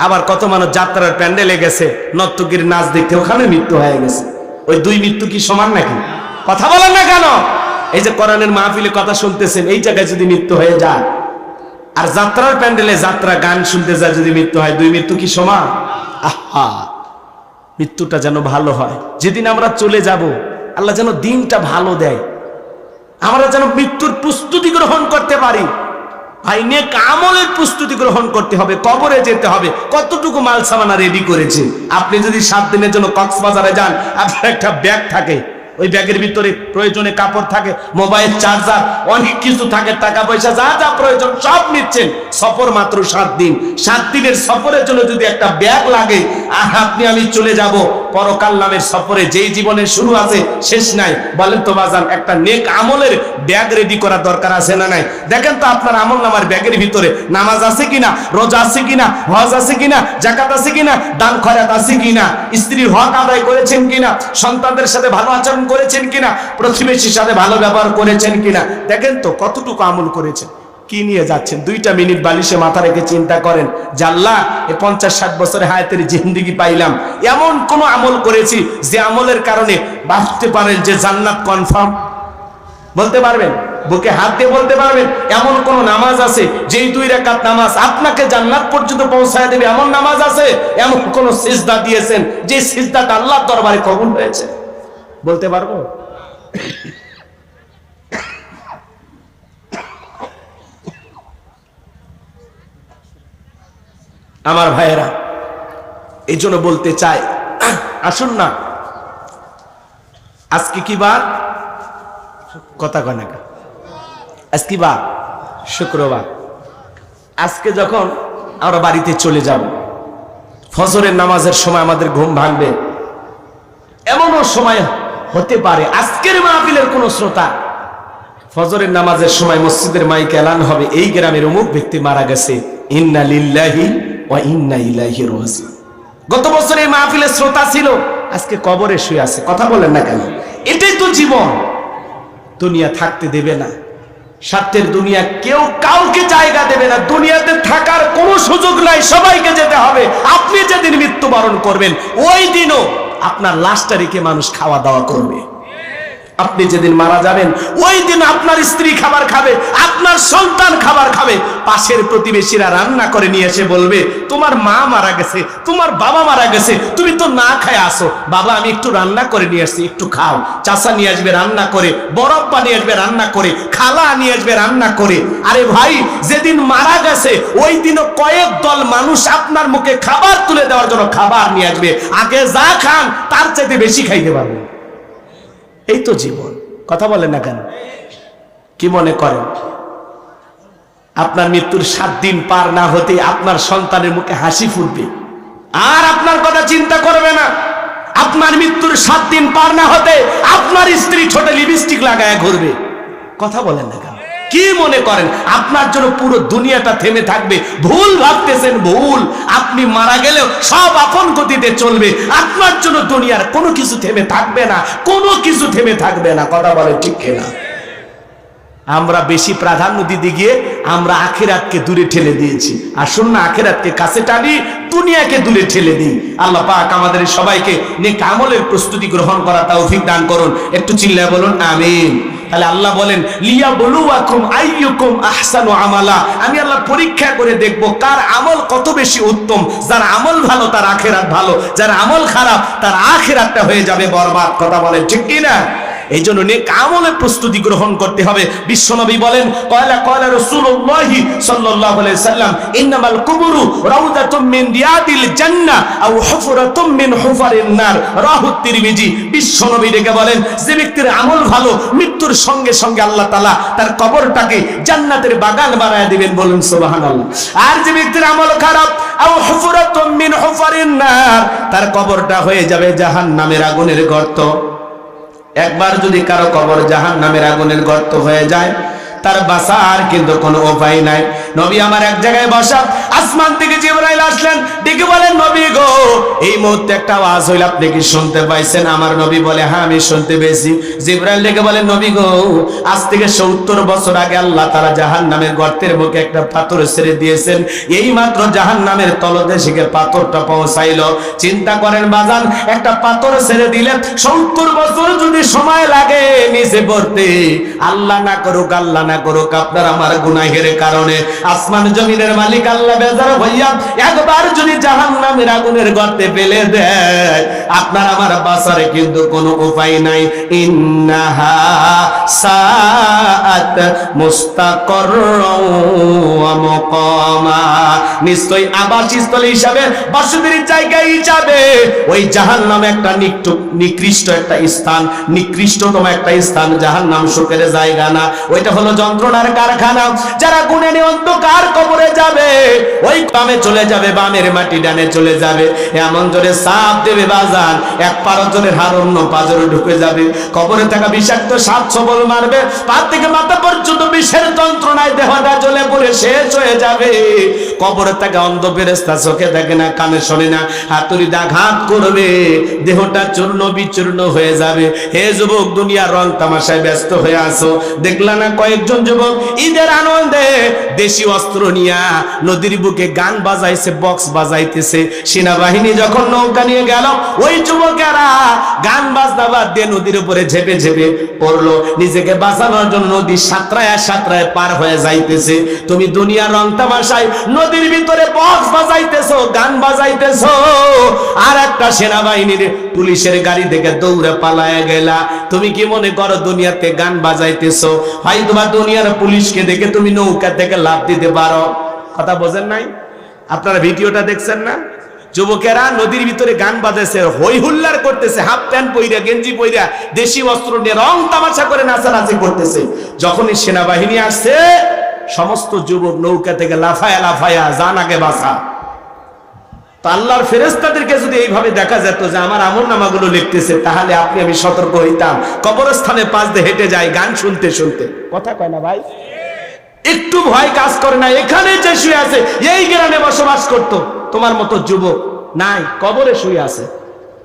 আবার কত মানুষ যাত্রার প্যান্ডেলে গেছে, নর্তকীর নাচ দেখতে, ওখানে মৃত্যু হয়ে গেছে। ওই 2 মৃত্যু কি সমান নাকি? কথা বলেন না কেন? এই যে কোরআনের মাহফিলে কথা শুনতেছেন, এই জায়গায় যদি মৃত্যু হয়ে যায়, আর যাত্রার প্যান্ডেলে যাত্রা গান শুনতে যায় যদি মৃত্যু হয়, 2 মৃত্যু কি সমান? আহা, মৃত্যুটা যেন ভালো হয়। যেদিন আমরা চলে যাব, আল্লাহ যেন দিনটা ভালো দেয়, আমরা যেন মৃত্যুর প্রস্তুতি গ্রহণ করতে পারি। ভাই, নেক আমলের প্রস্তুতি গ্রহণ করতে হবে, কবরে যেতে হবে। কতটুকু মাল সামানা রেডি করেছে? আপনি যদি 7 দিনের জন্য কক্সবাজারে যান, আপনার একটা ব্যাগ থাকে, ওই ব্যাগের ভিতরে প্রয়োজনে কাপড় থাকে, মোবাইল, চার্জার, অনেক কিছু থাকে, টাকা পয়সা যা যা প্রয়োজন সব নিচ্ছেন। সফর মাত্র 7 দিন, 7 দিনের সফরের জন্য যদি একটা ব্যাগ লাগে, আর আপনি আমি চলে যাব পরকাল নামের সফরে, যেই জীবনের শুরু আছে শেষ নাই। বলেন তো বাজান, একটা নেক আমলের ব্যাগ রেডি করার দরকার আছে না নাই? দেখেন তো আপনার আমল নামার ব্যাগের ভিতরে নামাজ আছে কিনা, রোজা আছে কিনা, হজ আছে কিনা, যাকাত আছে কিনা, দান খয়রাত আছে কিনা, স্ত্রীর হক আদায় করেছেন কিনা, সন্তানদের সাথে ভালো আচরণ করেছেন কিনা, প্রতিবেশীর সাথে ভালো ব্যবহার করেছেন কিনা। দেখেন তো কতটুকু আমল করেছেন, কি নিয়ে যাচ্ছেন। 2টা মিনিট বালিশে মাথা রেখে চিন্তা করেন যে আল্লাহ, এই 50-60 বছরে হায়াতের জিন্দেগি পাইলাম, এমন কোন আমল করেছি যে আমলের কারণে বাঁচতে পারেন যে জান্নাত কনফার্ম? বলতে পারবেন? বুকে হাত দিয়ে বলতে পারবেন এমন কোন নামাজ আছে যেই 2 রাকাত নামাজ আপনাকে জান্নাত পর্যন্ত পৌঁছায় দেবে? এমন নামাজ আছে? এমন কোন সিজদা দিয়েছেন যে সিজদাটা আল্লাহর দরবারে কবুল হয়েছে? বলতে পারবো? আমার ভাইয়েরা, এই জন্য বলতে চাই, আসুন না, আজকে কি বার? কথা কয় না, আজকে বার শুক্রবার। আজকে যখন আমরা বাড়িতে চলে যাব, ফজরের নামাজের সময় আমাদের ঘুম ভাঙবে, এমনও সময় হতে পারে আজকের মাহফিলের কোন শ্রোতা ফজরের নামাজের সময় মসজিদের মাইকে এলান হবে, এই গ্রামের অমুক ব্যক্তি মারা গেছে, ইন্না লিল্লাহি ওয়া ইন্না ইলাইহি রাজিউন। গত বছর এই মাহফিলের শ্রোতা ছিল, আজকে কবরে শুয়ে আছে। কথা বলেন না কেন? এটাই তো জীবন। দুনিয়া থাকতে দেবে না, স্বার্থের দুনিয়া কেউ কাউকে জায়গা দেবে না। দুনিয়াতে থাকার কোনো সুযোগ নাই, সবাইকে যেতে হবে। আপনি যেদিন মৃত্যুবরণ করবেন ওই দিনও আপনার লাশটা রেখে মানুষ খাওয়া দাওয়া করবে। আপনি যেদিন মারা যাবেন ওই দিন আপনার স্ত্রী খাবার খাবে, আপনার সন্তান খাবার খাবে। পাশের প্রতিবেশীরা রান্না করে নিয়ে এসে বলবে, তোমার মা মারা গেছে, তোমার বাবা মারা গেছে, তুমি তো না খায় আসো। বাবা আমি একটু রান্না করে নিয়ে আসছি, একটু খাও। চাচা নিয়ে আসবে রান্না করে, বড়প্পা নিয়ে আসবে রান্না করে, খালা নিয়ে আসবে রান্না করে। আরে ভাই, যেদিন মারা গেছে ওই দিনও কয়েক দল মানুষ আপনার মুখে খাবার তুলে দেওয়ার জন্য খাবার নিয়ে আসবে। আগে যা খান তার চাইতে বেশি খাইতে পারবেন। এই তো জীবন। কথা বলেন না কেন? কি মনে করেন আপনার মৃত্যুর 7 দিন পার না হতে আপনার সন্তানের মুখে হাসি ফুটবে আর আপনার কথা চিন্তা করবে না? আপনার মৃত্যুর 7 দিন পার না হতে আপনার স্ত্রী ছোট লিপস্টিক লাগায় ঘুরবে। কথা বলেন না কেন? কি মনে করেন আপনার জন্য পুরো দুনিয়াটা থেমে থাকবে? ভুল ভাবতেছেন, ভুল। আপনি মারা গেলেও সব আপন গতিতে চলবে। আপনার জন্য দুনিয়ার কোনো কিছু থেমে থাকবে না, কোনো কিছু থেমে থাকবে না। কথা বলে ঠিক কিনা? আমরা বেশি প্রাধান্য দিতে গিয়ে আমরা আখিরাতকে দূরে ঠেলে দিয়েছি। আসুন না আখিরাতকে কাছে টানি, দুনিয়াকে দূরে ঠেলে দিই। আল্লাহ পাক আমাদের সবাইকে নেক আমলের প্রস্তুতি গ্রহণ করা তৌফিক দান করুন। একটু চিল্লায় বলুন আমিন। তাহলে আল্লাহ বলেন লিয়াবলুয়াকুম আইয়ুকুম আহসানু আমালা। আমি আল্লাহ পরীক্ষা করে দেখব কার আমল কত বেশি উত্তম। যার আমল ভালো তার আখিরাত ভালো, যার আমল খারাপ তার আখিরাতটা হয়ে যাবে বরবাদ। কথা বলেন ঠিক কি না? এই জন্য নেক আমলের প্রস্তুতি গ্রহণ করতে হবে। বিশ্বনবী বলেন ক্বালা রাসূলুল্লাহি সাল্লাল্লাহু আলাইহি সাল্লাম ইন্নামাল কুবুরু রাউদাতুম মিন রিয়াদিল জান্নাহ আও হুফরাতুম মিন হুফারিন নার। রাহু তিরমিজি। বিশ্বনবী ডেকে বলেন যে ব্যক্তির আমল ভালো মৃত্যুর সঙ্গে সঙ্গে আল্লাহ তাআলা তার কবরটাকে জান্নাতের বাগান বানায় দিবেন। বলুন সুবহানাল্লাহ। আর যে ব্যক্তির আমল খারাপ আও হুফরাতুম মিন হুফারিন নার, তার কবরটা হয়ে যাবে জাহান্নামের আগুনের গর্ত। একবার যদি কারো কবর জাহান্নামের আগুনের গর্ত হয়ে যায় তার বাঁচার কিন্তু কোনো উপায় নাই। নবী আমার এক জায়গায় বসা, আসমান থেকে জিবরাইল আসলেন, ডেকে বলেন নবী গো এই মুহূর্তে একটা আওয়াজ হইল, আপনি কি শুনতে পাইছেন? আমার নবী বলে হ্যাঁ আমি শুনতে পেয়েছি। জিবরাইল ডেকে বলেন নবী গো আজ থেকে 70 বছর আগে আল্লাহ তাআলা জাহান্নামের গর্তের মুখে একটা পাথর ছেড়ে দিয়েছেন। এই মাত্র জাহান্নামের তলদেশে পাথরটা পৌঁছাইলো। চিন্তা করেন বাজান, একটা পাথর ছেড়ে দিলে 70 বছর যদি সময় লাগে নিচে পড়তে, আল্লাহ না করুক আল্লাহ না করুক আপনার আমার গুনাহের কারণে আসমান জমিনের মালিক আল্লাহ বেজার হইয়া একবার যদি জাহান্নামের আগুনের গর্তে ফেলে দেয় আপনার আমার বাঁচার কিন্তু কোনো উপায় নাই। ইন্নাহা সাআত মুস্তাকাররাও ওয়া মুকামা। নিশ্চয়ই আবাসস্থল হিসাবে বসতির জায়গা হিসাবে ওই জাহান্নাম একটা নিকৃষ্ট একটা স্থান, নিকৃষ্টতম একটা স্থান। জাহান্নাম সুখের জায়গা না, ওইটা হলো যন্ত্রণার কারখানা। যারা গুণে অন্ধকার কবরে যাবে ওই বামে চলে যাবে, বামের মাটি ডানে চলে যাবে, এমন জোরে সাপ দেবে বাজান এক পারজনের হার অন্য পাজরে ঢুকে যাবে। কবরে থাকা বিষাক্ত সাপ ছবল মারবে, পা থেকে মাথা পর্যন্ত বিষের যন্ত্রণায় দেহটা জ্বলে পড়ে শেষ হয়ে যাবে। কবরে থাকা অন্ধ ফেরেশতা চোখে দেখে না, কানে শোনে না, হাতুড়ি দা আঘাত করবে, দেহটা চূর্ণ বিচূর্ণ হয়ে যাবে। হে যুবক, দুনিয়ার রং তামাশায় ব্যস্ত হয়ে আসো। দেখলা না কয়েকজন যুবক ঈদের আনন্দে দেশি অস্ত্র নিয়া নদীর বুকে গান বাজাইছে, বক্স বাজাইতেছে। সেনাবাহিনী যখন নৌকা নিয়ে গেল ওই যুবকেরা গান বাজনা বাদ দিয়ে নদীর উপরে ঝেপে ঝেপে পড়লো নিজেকে বাঁচানোর জন্য। নদী সাঁতরায় সাঁতরায় পার হয়ে যাইতেছে। তুমি দুনিয়ার রং তামাশায় নদীর ভিতরে বক্স বাজাইতেছো, গান বাজাইতেছো, আর একটা সেনাবাহিনীর পুলিশের গাড়ি থেকে দৌড়ে পালায় গেলা। তুমি কি মনে করো দুনিয়াতে গান বাজাইতেছো? হয় তোমার দুনিয়ার পুলিশকে দেখে তুমি নৌকা থেকে লাফ দিতে পারো। কথা বোঝেন নাই? আপনারা ভিডিওটা দেখছেন না? যুবকেরা নদীর ভিতরে গান বাজাইছে, হই হুল্লার করতেছে, হাফ প্যান্ট পইরা গেঞ্জি পইরা দেশি অস্ত্র নিয়ে রং তামাশা করে নাচানাচি করতেছে। যখনই সেনাবাহিনী আসছে সমস্ত যুবক নৌকা থেকে লাফায়া লাফায়া জান আগে বাঁচা। তো আল্লাহর ফেরেশতাদেরকে যদি এইভাবে দেখা যেত যে আমার আমলনামাগুলো লিখতেছে, তাহলে আপনি আমি সতর্ক হইতাম। কবরস্থানে পাশ দিয়ে হেঁটে যায় গান শুনতে শুনতে। কথা কয় না ভাই? একটু ভয় কাজ করে না। এখানে যে শুয়ে আছে এই গ্রামে বসবাস করতো, তোমার মতো যুবক নাই, কবরে শুয়ে আছে।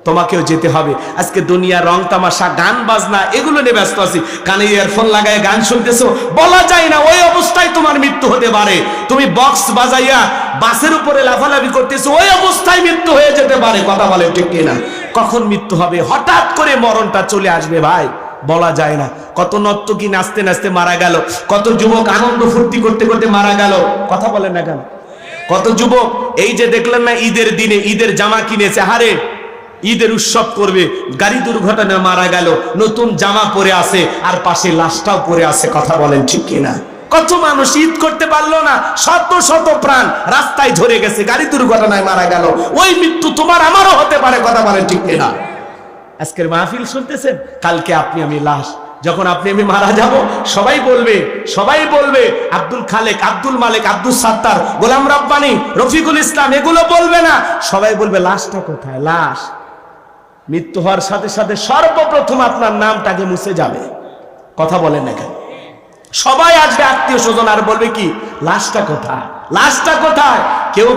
তোমাকেও যেতে হবে। আজকে দুনিয়া রং তামাশা, গান বাজনা এগুলো নিয়ে ব্যস্ত আছি। কানে ইয়ারফোন লাগায় গান শুনতেছো, বলা যায় না ওই অবস্থায় তোমার মৃত্যু হতে পারে। তুমি বক্স বাজাইয়া বাসের উপরে লাফালাফি করতেছো, ওই অবস্থায় মৃত্যু হয়ে যেতে পারে। কথা বলে ঠিক কিনা? কখন মৃত্যু হবে? হঠাৎ করে মরণটা চলে আসবে ভাই, বলা যায় না। কত নর্তকী নাচতে নাচতে মারা গেল, কত যুবক আনন্দ ফুর্তি করতে করতে মারা গেল। কথা বলেন না কেন? কত যুবক এই যে দেখলেন না, ঈদের দিনে ঈদের জামা কিনেছে, হারে ঈদের উৎসব করবে, গাড়ি দুর্ঘটনায় মারা গেল, নতুন জামা পরে আছে আর পাশে লাশটাও পরে আছে। কথা বলেন ঠিক কিনা? কত মানুষ ঈদ করতে পারলো না, শত শত প্রাণ রাস্তায় ঝরে গেছে, গাড়ি দুর্ঘটনায় মারা গেল। ওই মৃত্যু তোমার আমারও হতে পারে। কথা বলেন ঠিক কিনা? আজকের মাহফিল শুনতেছেন, কালকে আপনি আমি লাশ। যখন আপনি আমি মারা যাব, সবাই বলবে আব্দুল খালেক, আব্দুল মালিক, আব্দুল সাত্তার, গোলাম রব্বানী, রফিকুল ইসলাম, এগুলো বলবে না। সবাই বলবে লাশটা কোথায়? লাশ মৃত্যু হওয়ার সাথে সাথে সর্বপ্রথম আপনার নামটাকে মুছে যাবে। কথা বলেন না কেন? সবাই আসবে, আত্মীয় স্বজন, আর বলবে কি লাশটা কোথায়, লাশটা কোথায়? কেউ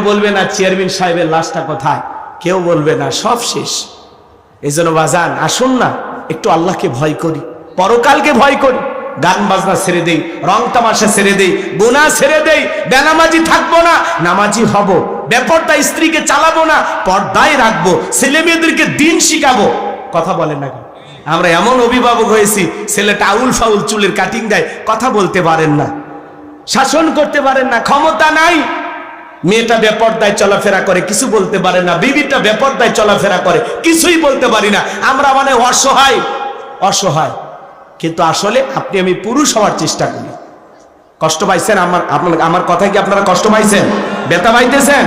বলবে না চেয়ারম্যান সাহেবের লাশটা কোথায়, কেউ বলবে না, সব শেষ। এই জন্য বাজান, আসুন না একটু আল্লাহকে ভয় করি, পরকালকে ভয় করি। গান বাজনা ছেড়ে দেই, রং তামাশা ছেড়ে দেই, গুনাহ ছেড়ে দেই, বেনামাজি থাকবো না, নামাজি হব। বেপরদা স্ত্রীকে চালাবো না, পর্দায় রাখবো, ছেলে মেয়েদেরকে দিন শিখাবো। কথা বলেন না? আমরা এমন অভিভাবক হয়েছি, ছেলেটা আউল ফাউল চুলের কাটিং দেয়, কথা বলতে পারেন না, শাসন করতে পারেন না, ক্ষমতা নাই। মেয়েটা বেপরদায় চলাফেরা করে, কিছু বলতে পারে না। বিবিটা বেপরদায় চলাফেরা করে, কিছুই বলতে পারি না। আমরা মানে অসহায়। কিন্তু আসলে আপনি আমি পুরুষ হওয়ার চেষ্টা করি। কষ্ট পাইছেন? আমার কথায় কি আপনারা কষ্ট পাইছেন, ব্যথা পাইতেছেন?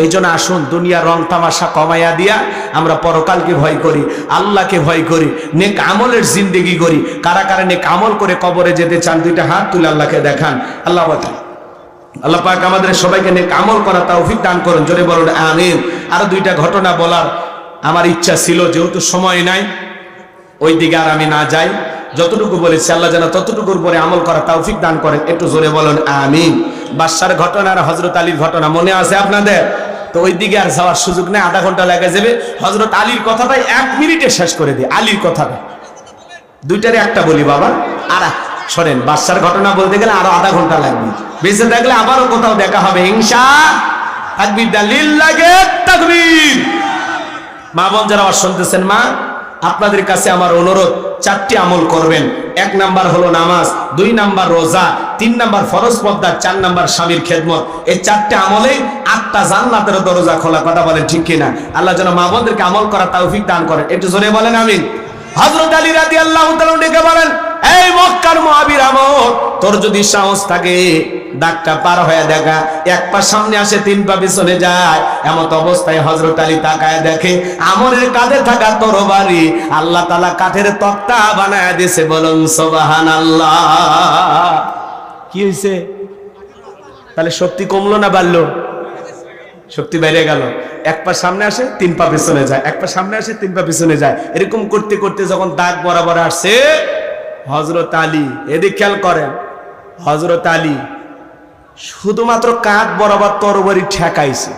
এই জন্য আসুন, দুনিয়ার রং তামাশা কমাইয়া দিয়া আমরা পরকালকে ভয় করি, আল্লাহকে ভয় করি, নেক আমলের জিন্দেগি করি। কারা কারা নেক আমল করে কবরে যেতে চান, দুইটা হাত তুলে আল্লাহকে দেখান। আল্লাহ পাক আমাদের সবাইকে নেক আমল করা তৌফিক দান করুন। জোরে বলুন আমিন। আরো দুইটা ঘটনা বলার আমার ইচ্ছা ছিল, যেহেতু সময় নাই ওই দিকে আর আমি না যাই। যতটুকু বলেছি আল্লাহ যেন ততটুকুর পরে আমল করা তৌফিক দান করেন। একটু জোরে বলুন আমিন। বাদশার ঘটনা আর হযরত আলীর ঘটনা মনে আছে আপনাদের? তো ওই দিকে আর যাওয়ার সুযোগ নেই, আধা ঘন্টা লেগে যাবে। হযরত আলীর কথাটাই 1 মিনিটে শেষ করে দিই। আলীর কথাটা দুইটারে একটা বলি বাবা। আর শোনেন, বাদশার ঘটনা বলতে গেলে আরো আধা ঘন্টা লাগবে। বেঁচে থাকলে আবারও কোথাও দেখা হবে ইনশাআল্লাহ। তাকবীর দালিল লাগে তাকবীর। মা বোন যারা শুনতেছেন, মা আপনাদের কাছে আমার অনুরোধ, 4টি আমল করবেন। 1 নাম্বার হলো নামাজ, 2 নাম্বার রোজা, 3 নাম্বার ফরজ পর্দা, 4 নাম্বার স্বামীর খেদমত। এই 4টে আমলেই 8টা জান্নাতের দরজা খোলা। কথা বলেন ঠিক কিনা? আল্লাহ যেন মা বোনদেরকে আমল করা তৌফিক দান করেন। একটু জোরে বলেন আমিন। হযরত আলী রাদিয়াল্লাহু তাআলা ডেকে বলেন, এই মক্কার মুআবির আমর, তোর যদি সাহস থাকে দাগটা পার হয়ে দেখা, 1 পা সামনে আসে 3 পা পিছনে যায়। এমত অবস্থায় হযরত আলী তাকায় দেখে আমরের কাঁধে থাকা তরবারি আল্লাহ তাআলা কাঠের তক্তা বানায় দিয়েছে। বলুন সুবহানাল্লাহ। কি হইছে? তাহলে শক্তি কমলো না বাড়লো? শক্তি বেড়ে গেল। 1 পা সামনে আসে 3 পা পিছনে যায়, 1 পা সামনে আসে 3 পা পিছনে যায়। এরকম করতে করতে যখন দাগ বরাবর আসছে, হযরত আলী, এদিকে খেয়াল করেন, হযরত আলী শুধুমাত্র কাঁধ বরাবর তরবারি ঠেকাইছে।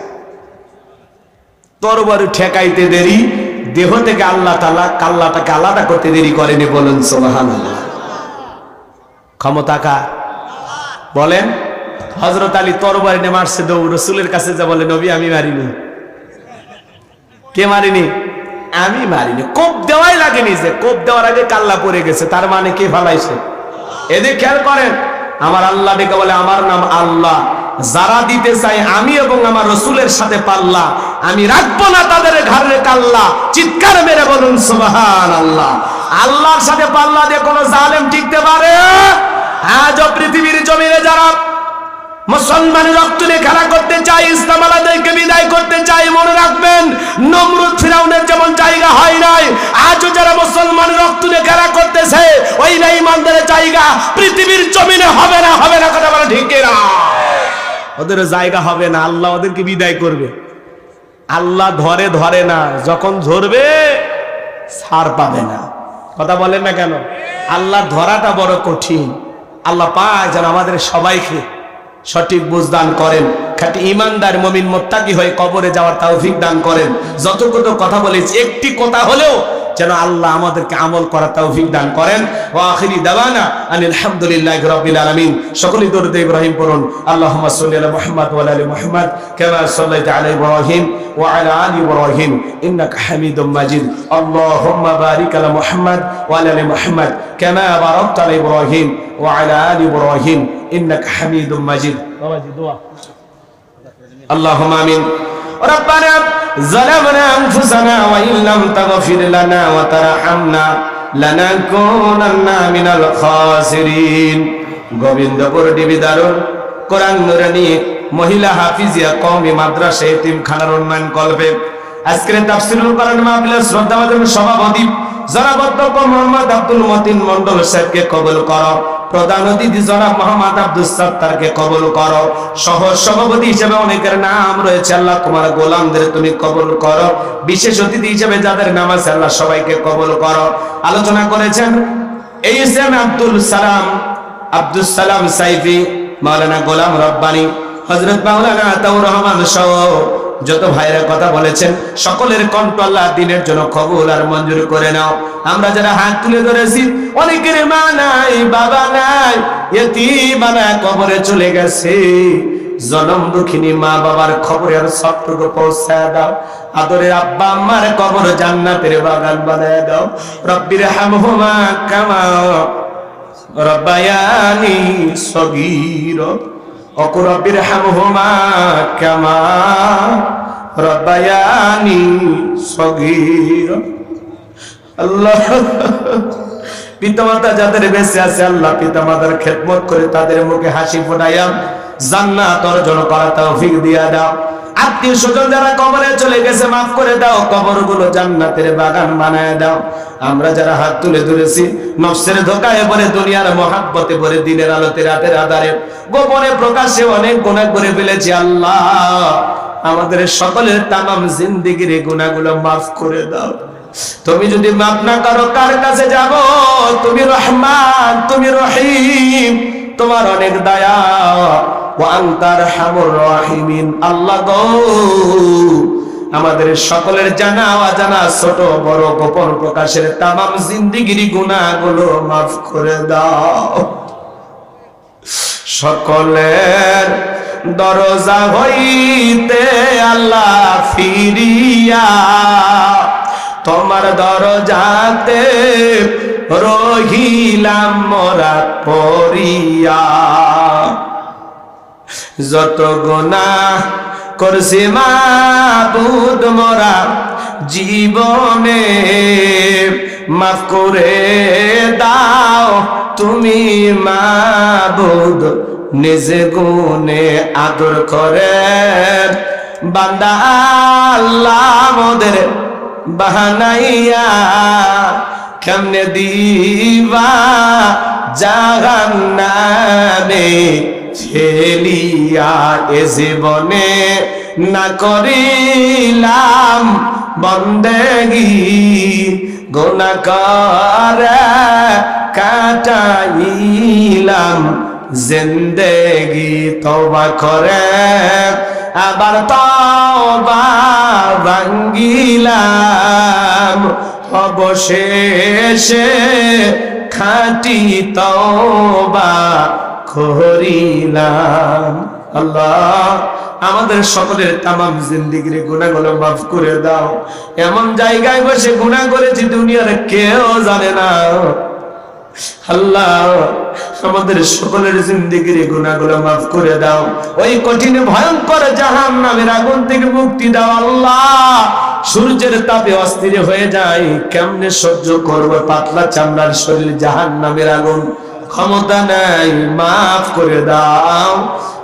তরবারি ঠেকাইতে দেরি, দেহ থেকে আল্লাহ তাআলা কাল্লাটাকে আলাদা করতে দেরি করেনি। বলেন সুবহানাল্লাহ। ক্ষমতা কার? বলেন। হযরত আলী তরবারি নিয়ে মারছে, দৌড় রাসূলের কাছে যা বলে, নবী আমি মারিনি। কে মারিনি? আমি মারিনি। কোপ দেওয়াই লাগেনি, যে কোপ দেওয়ার আগে কাল্লা পড়ে গেছে, তার মানে কে ফালাইছে? এদিকে খেয়াল করেন, আমার আল্লাহ ডেকে বলে, আমার নাম আল্লাহ, যারা দিতে চাই আমি এবং আমার রাসূলের সাথে পাল্লা, আমি রাখবো না তাদের ঘাড়ে কাল্লা। চিৎকার মেরে বলুন সুবহানাল্লাহ। আল্লাহর সাথে পাল্লা দিয়ে কোনো জালেম টিকতে পারে? আজও পৃথিবীর জমিনে যারা মুসলমানের রক্ত নিয়ে খেলা করতে চাই, ইসলাম আলাদেরকে বিদায় করতে চাই, মনে রাখবেন নমরুদ ফিরাউনের যেমন জায়গা হয় নাই, আজও যারা মুসলমানের রক্ত নিয়ে খেলা করতেছে ওই বেঈমানদের জায়গা পৃথিবীর জমিনে হবে না। হবে না, কথা বলা ঠিক না? ওদের জায়গা হবে না, আল্লাহ ওদেরকে বিদায় করবে। আল্লাহ ধরে না, যখন ধরবে ছাড় পাবে না। কথা বলেন না কেন? আল্লাহ ধরাটা বড় কঠিন। আল্লাহ পাক যেন আমাদের সবাইকে সঠিক বুঝদান করেন। খাঁটি ঈমানদার মুমিন মুত্তাকি হয়ে কবরে যাওয়ার তৌফিক দান করেন। যতটুকু কথা বলেছি একটি কথা হলেও যেন আল্লাহ আমাদেরকে আমল করার তৌফিক দান করেন। ওয়া আখিরি দাওয়ানা আনিল হামদুলিল্লাহি রাব্বিল আলামিন। সকলেই দরুদ ইব্রাহিম পড়ুন। আল্লাহুম্মা সাল্লি আলা মুহাম্মাদ ওয়া আলা আলি মুহাম্মাদ কামা সাল্লাইতা আলা ইব্রাহিম ওয়া আলা আলি ইব্রাহিম ইন্নাকা হামিদুম মাজিদ। আল্লাহুম্মা বারিক আলা মুহাম্মাদ ওয়া আলা আলি মুহাম্মাদ কামা বারাকতা আলা ইব্রাহিম ওয়া আলা আলি ইব্রাহিম ইন্নাকা হামিদুম মাজিদ। বাবাজি দোয়া। আল্লাহুম্মা আমিন। ربنا ظلمنا أنفسنا وإن لم تغفر لنا وترحمنا لنكونن من الخاسرين। গোবিন্দপুর ডিবি দারুল কোরআন নুরানী মহিলা হাফিজিয়া কওমি মাদ্রাসা এতিমখানার উন্নয়ন কল্পে আজকের তাফসীরুল কোরআন মাহফিলের শ্রদ্ধাভাজন সভাপতি জনাব অধ্যক্ষ মোহাম্মদ আব্দুল মতিন মন্ডল সাহেবকে কবুল করো। প্রধান অতিথি জনাব মোহাম্মদ আব্দুল সাত্তারকে কবুল করো। সহ সভাপতি হিসেবে অনেকের নাম রয়েছে, আল্লাহ তোমার গোলামদের তুমি কবুল করো। বিশেষ অতিথি হিসেবে যাদের নাম আছে আল্লাহ সবাইকে কবুল করো। আলোচনা করেছেন এইচএম আব্দুল সালাম সাইফি, মাওলানা গোলাম রব্বানী, হযরত মাওলানা আতাউর রহমান সহ যত ভাইরা কথা বলেছেন সকলের কণ্ঠ আল্লাহ দ্বীনের জন্য কবুল আর মঞ্জুর করে নাও। আমরা যারা হাত তুলে ধরেছি অনেকের মা নাই, বাবা নাই, ইয়তীমানা কবরে চলে গেছে। জনম দুঃখিনী মা বাবার খবরের সবটুকু পৌঁছায় দাও। আদরের আব্বা আম্মার কবর জান্নাতের বাগান বানায় দাও। রব্বির হামহুমা কামা রব্বায়ানি সগীরা রব্বির হামহুমা কামা রব্বায়ানি সগীরা। আল্লাহ পিতামাতা যাদের বেঁচে আছে আল্লাহ পিতামাতার খেদমত করে তাদের মুখে হাসি ফোটাইয়া জান্নাত অর্জন করার তৌফিক দিয়া দাও। আত্মীয় স্বজন যারা কবরে চলে গেছে মাফ করে দাও, কবরগুলো জান্নাতের বাগান বানায় দাও। আমরা যারা হাত তুলে ধরেছি নফসের ধোঁকায় পড়ে দুনিয়ার মহাব্বতে পড়ে দিনের আলোতে রাতের আধারে গোপনে প্রকাশ্যে অনেক গুনাহ করে ফেলেছি। আল্লাহ আমাদের সকলের তামাম জিন্দেগির গুনাহগুলো মাফ করে দাও। তুমি যদি মাফ না করো কার কাছে যাব? তুমি রহমান, তুমি রহিম, তোমার অনেক দয়া। ওয়া আনতা আরহামুর রাহিমিন। আল্লাহ গো আমাদের সকলের জানা অজানা ছোট বড় গোপন প্রকাশের তামাম জিন্দেগির গুনাহগুলো মাফ করে দাও। সকলের দরজা হইতে আল্লাহ ফিরিয়া তোমার দরজাতে রহিলাম মোরা পড়িয়া। যত গুনাহ করছি মাবুদ মোরা জীবনে মাফ করে দাও তুমি মাবুদ। নিজে গুনে আদর করে বান্দা আল্লাহ মোদের বাহানাইয়া কেমনে দিবা জাহান্নামে ফেলিয়া। এ জীবনে না করিলাম বন্দেগি গুনাহ করে কাটাইলাম জিন্দেগি। তওবা করে আবার তওবা ভাঙ্গিলাম অবশেষে খাঁটি তওবা করিলাম। আল্লাহ আমাদের সকলের তামাম জিন্দেগির গুনাহগুলো মাফ করে দাও। এমন জায়গায় বসে গুনাহ করেছি দুনিয়ার কেউ জানে না। আল্লাহ আমাদের সকলের জিন্দেগির গুনাহগুলো মাফ করে দাও। ওই কঠিন ভয়ঙ্কর জাহান্নামের আগুন থেকে মুক্তি দাও। আল্লাহ সূর্যের তাপে অস্থির হয়ে যায়, কেমনে সহ্য করবে পাতলা চামড়ার শরীর জাহান্নামের আগুন। ক্ষমতা নাই, মাফ করে দাও।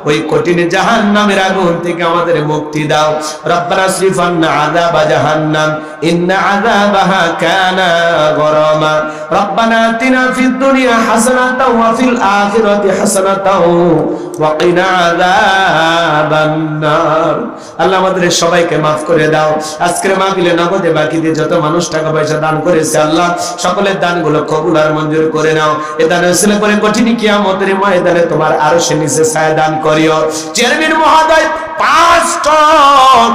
ওই কঠিন জাহান্নামের আগুন থেকে আমাদের মুক্তি দাও। রব্বানা আসরিফ আন্না আযাবা জাহান্নাম ইন্না আযাবাহা কানা গরামা। রব্বানা আতিনা ফিদ দুনিয়া হাসানাতাও ওয়া ফিল আখিরাতি হাসানাতাও ওয়া কিনা আযাবান নার। আল্লাহ আমাদের সবাইকে maaf করে দাও। আজকের মাহফিলে নগদে বাকি দিয়ে যত মানুষ টাকা পয়সা দান করেছে আল্লাহ সকলের দানগুলো কবুল আর মঞ্জুর করে নাও। এ দান উসিলা করে কঠিন কিয়ামতের ময়দানে তোমার আরশের নিচে ছায়া দান করিও। চেয়ারম্যান মহোদয় 5 টন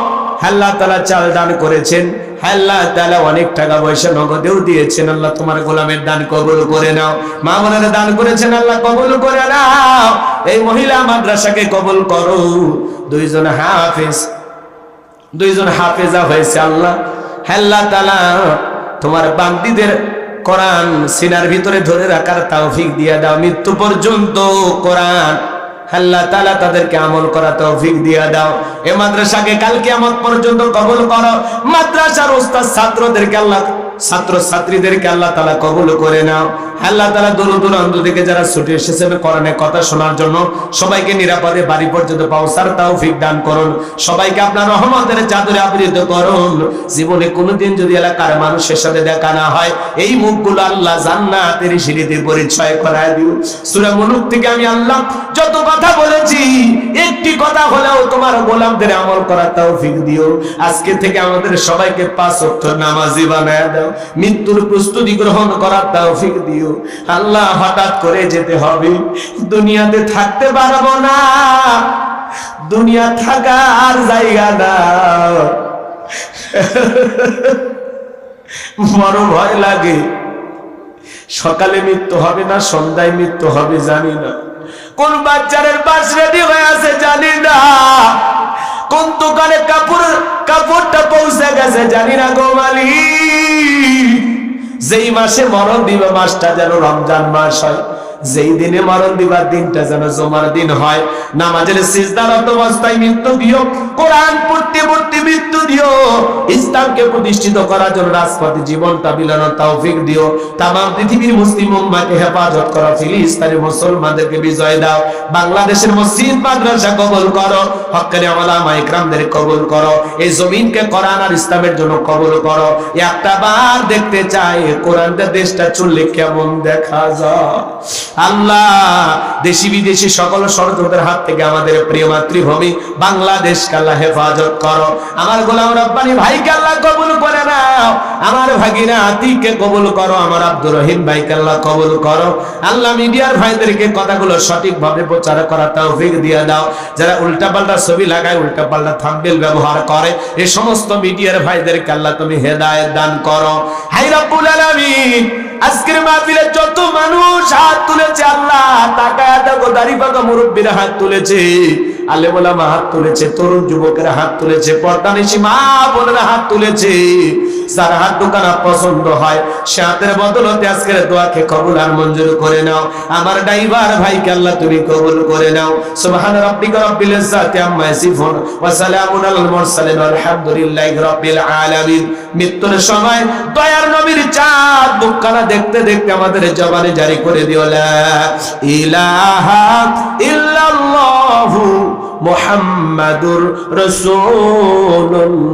আল্লাহ তাআলা চাল দান করেছেন। আল্লাহ তাআলা অনেক টাকা পয়সা নগদেও দিয়েছেন। আল্লাহ তোমার গোলামের দান কবুল করে নাও। মা বোনেরা দান করেছেন, আল্লাহ কবুল করে নাও। এই মহিলা মাদ্রাসাকে কবুল করো। দুইজন হাফেজা হয়েছে। আল্লাহ তাআলা তোমার বান্দীদের কোরআন সিনার ভিতরে ধরে রাখার তৌফিক দিয়ে দাও। মৃত্যু পর্যন্ত কোরআন আল্লাহ তাআলা তাদেরকে আমল করা তৌফিক দিয়ে দাও। এই মাদ্রাসাকে কাল কিয়ামত পর্যন্ত কবুল করো। মাদ্রাসার উস্তাদ ছাত্রদেরকে আল্লাহ, ছাত্র ছাত্রীদেরকে আল্লাহ তাআলা কবুল করে নাও। আল্লাহ তাআলা দূর দূরান্ত থেকে যারা ছুটে এসেছেন কোরআনের কথা শোনার জন্য, সবাইকে নিরাপদে বাড়ি পর্যন্ত পৌঁছার তৌফিক দান করুন। সবাইকে আপনার রহমতের চাদরে আবৃত করুন। জীবনে কোনোদিন যদি এলাকার মানুষের সাথে দেখা না হয়, এই মুখগুলো আল্লাহ জান্নাতের সিঁড়িতে পরিচয় করায় দিও। সূরা মুলক থেকে আমি আল্লাহ যত কথা বলেছি, একটি কথা হলেও তোমার গোলামদের আমল করার তৌফিক দিও। আজকে থেকে আমাদের সবাইকে 5 ওয়াক্ত নামাজি বানায় দাও। মৃত্যুর প্রস্তুতি গ্রহণ করার তৌফিক দিও। আল্লাহ হঠাৎ করে যেতে হবে, দুনিয়াতে থাকতে পারবো না, দুনিয়া থাকার জায়গা না। বড় ভয় লাগে। সকালে মৃত্যু হবে না সন্ধ্যায় মৃত্যু হবে জানি না, কোন বাচ্চারের পাশ রেডি হয়ে আছে জানি না, কোন দোকানে কাপড়টা পৌঁছে গেছে জানি না গো মালিক। যেই মাসে মরণ দিবা মাসটা যেন রমজান মাস হয়, যেই দিনে মরণ দিবার দিনটা যেন জুমার দিন হয়। নামাজের সিজদারত অবস্থায় মৃত্যু দিও, কোরআন পড়তে পড়তে মৃত্যু দিও। ইসলামকে প্রতিষ্ঠিত করার জন্য রাজপথে জীবনটা বিলানোর তৌফিক দিও। তামাম পৃথিবীর মুসলিম উম্মাহকে হেফাজত করো। ফিলিস্তিনের মুসলমানদেরকে বিজয় দাও। বাংলাদেশের মসজিদ মাদ্রাসা কবুল করো। হক্কানি উলামা ইকরামদের কবুল করো। এই জমিনকে কোরআন আর ইসলামের জন্য কবুল করো। একটা বার দেখতে চাই কোরআনটা দেশটা চললে কেমন দেখা যায়। আল্লাহ দেশি বিদেশি সকল ষড়যন্ত্রের হাত থেকে আমাদের প্রিয় মাতৃভূমি বাংলাদেশকে আল্লাহ হেফাজত করো। আমার গোলাম রব্বানী ভাইকে আল্লাহ কবুল করে নাও। আমার ভাগিনা আতিককে কবুল করো। আমার আব্দুর রহিম ভাইকে আল্লাহ কবুল করো। আল্লাহ মিডিয়ার ভাইদেরকে কথাগুলো সঠিকভাবে প্রচার করার তৌফিক দিয়ে দাও। যারা উল্টাপাল্টা ছবি লাগায়, উল্টাপাল্টা থাম্বনেল ব্যবহার করে, এই সমস্ত মিডিয়ার ভাইদেরকে আল্লাহ তুমি হেদায়েত দান করো। হায় রব্বুল আলামিন, আজকের মাহফিলে যত মানুষ হাত তুলেছে আল্লাহ, তাকায়া দেখো, দাড়ি পাকা মুরব্বীরা হাত তুলেছে, আলেম ওলামা হাত তুলেছে, তরুণ যুবকেরা হাত তুলেছে, পর্দানিশী মা বোনেরা হাত তুলেছে। যার হাত দোকানা পছন্দ হয় সে হাতের বদলতে আজকের দোয়াকে কবুল আর মঞ্জুর করে নাও। আমার ড্রাইভার ভাইকে আল্লাহ তুমি কবুল করে নাও। সুবহান রাব্বিকা রাব্বিল ইজ্জাতি আম্মা ইয়াসিফুন ওয়া সালামুন আলাল মুরসালিন আলহামদুলিল্লাহি রাব্বিল আলামিন। মৃত্যুর সময় দয়ার নবীর চাঁদ মুখখানা দেখতে দেখতে আমাদের জবানে জারি করে দিও লা ইলাহা ইল্লাল্লাহু মুহাম্মাদুর রাসূলুল্লাহ।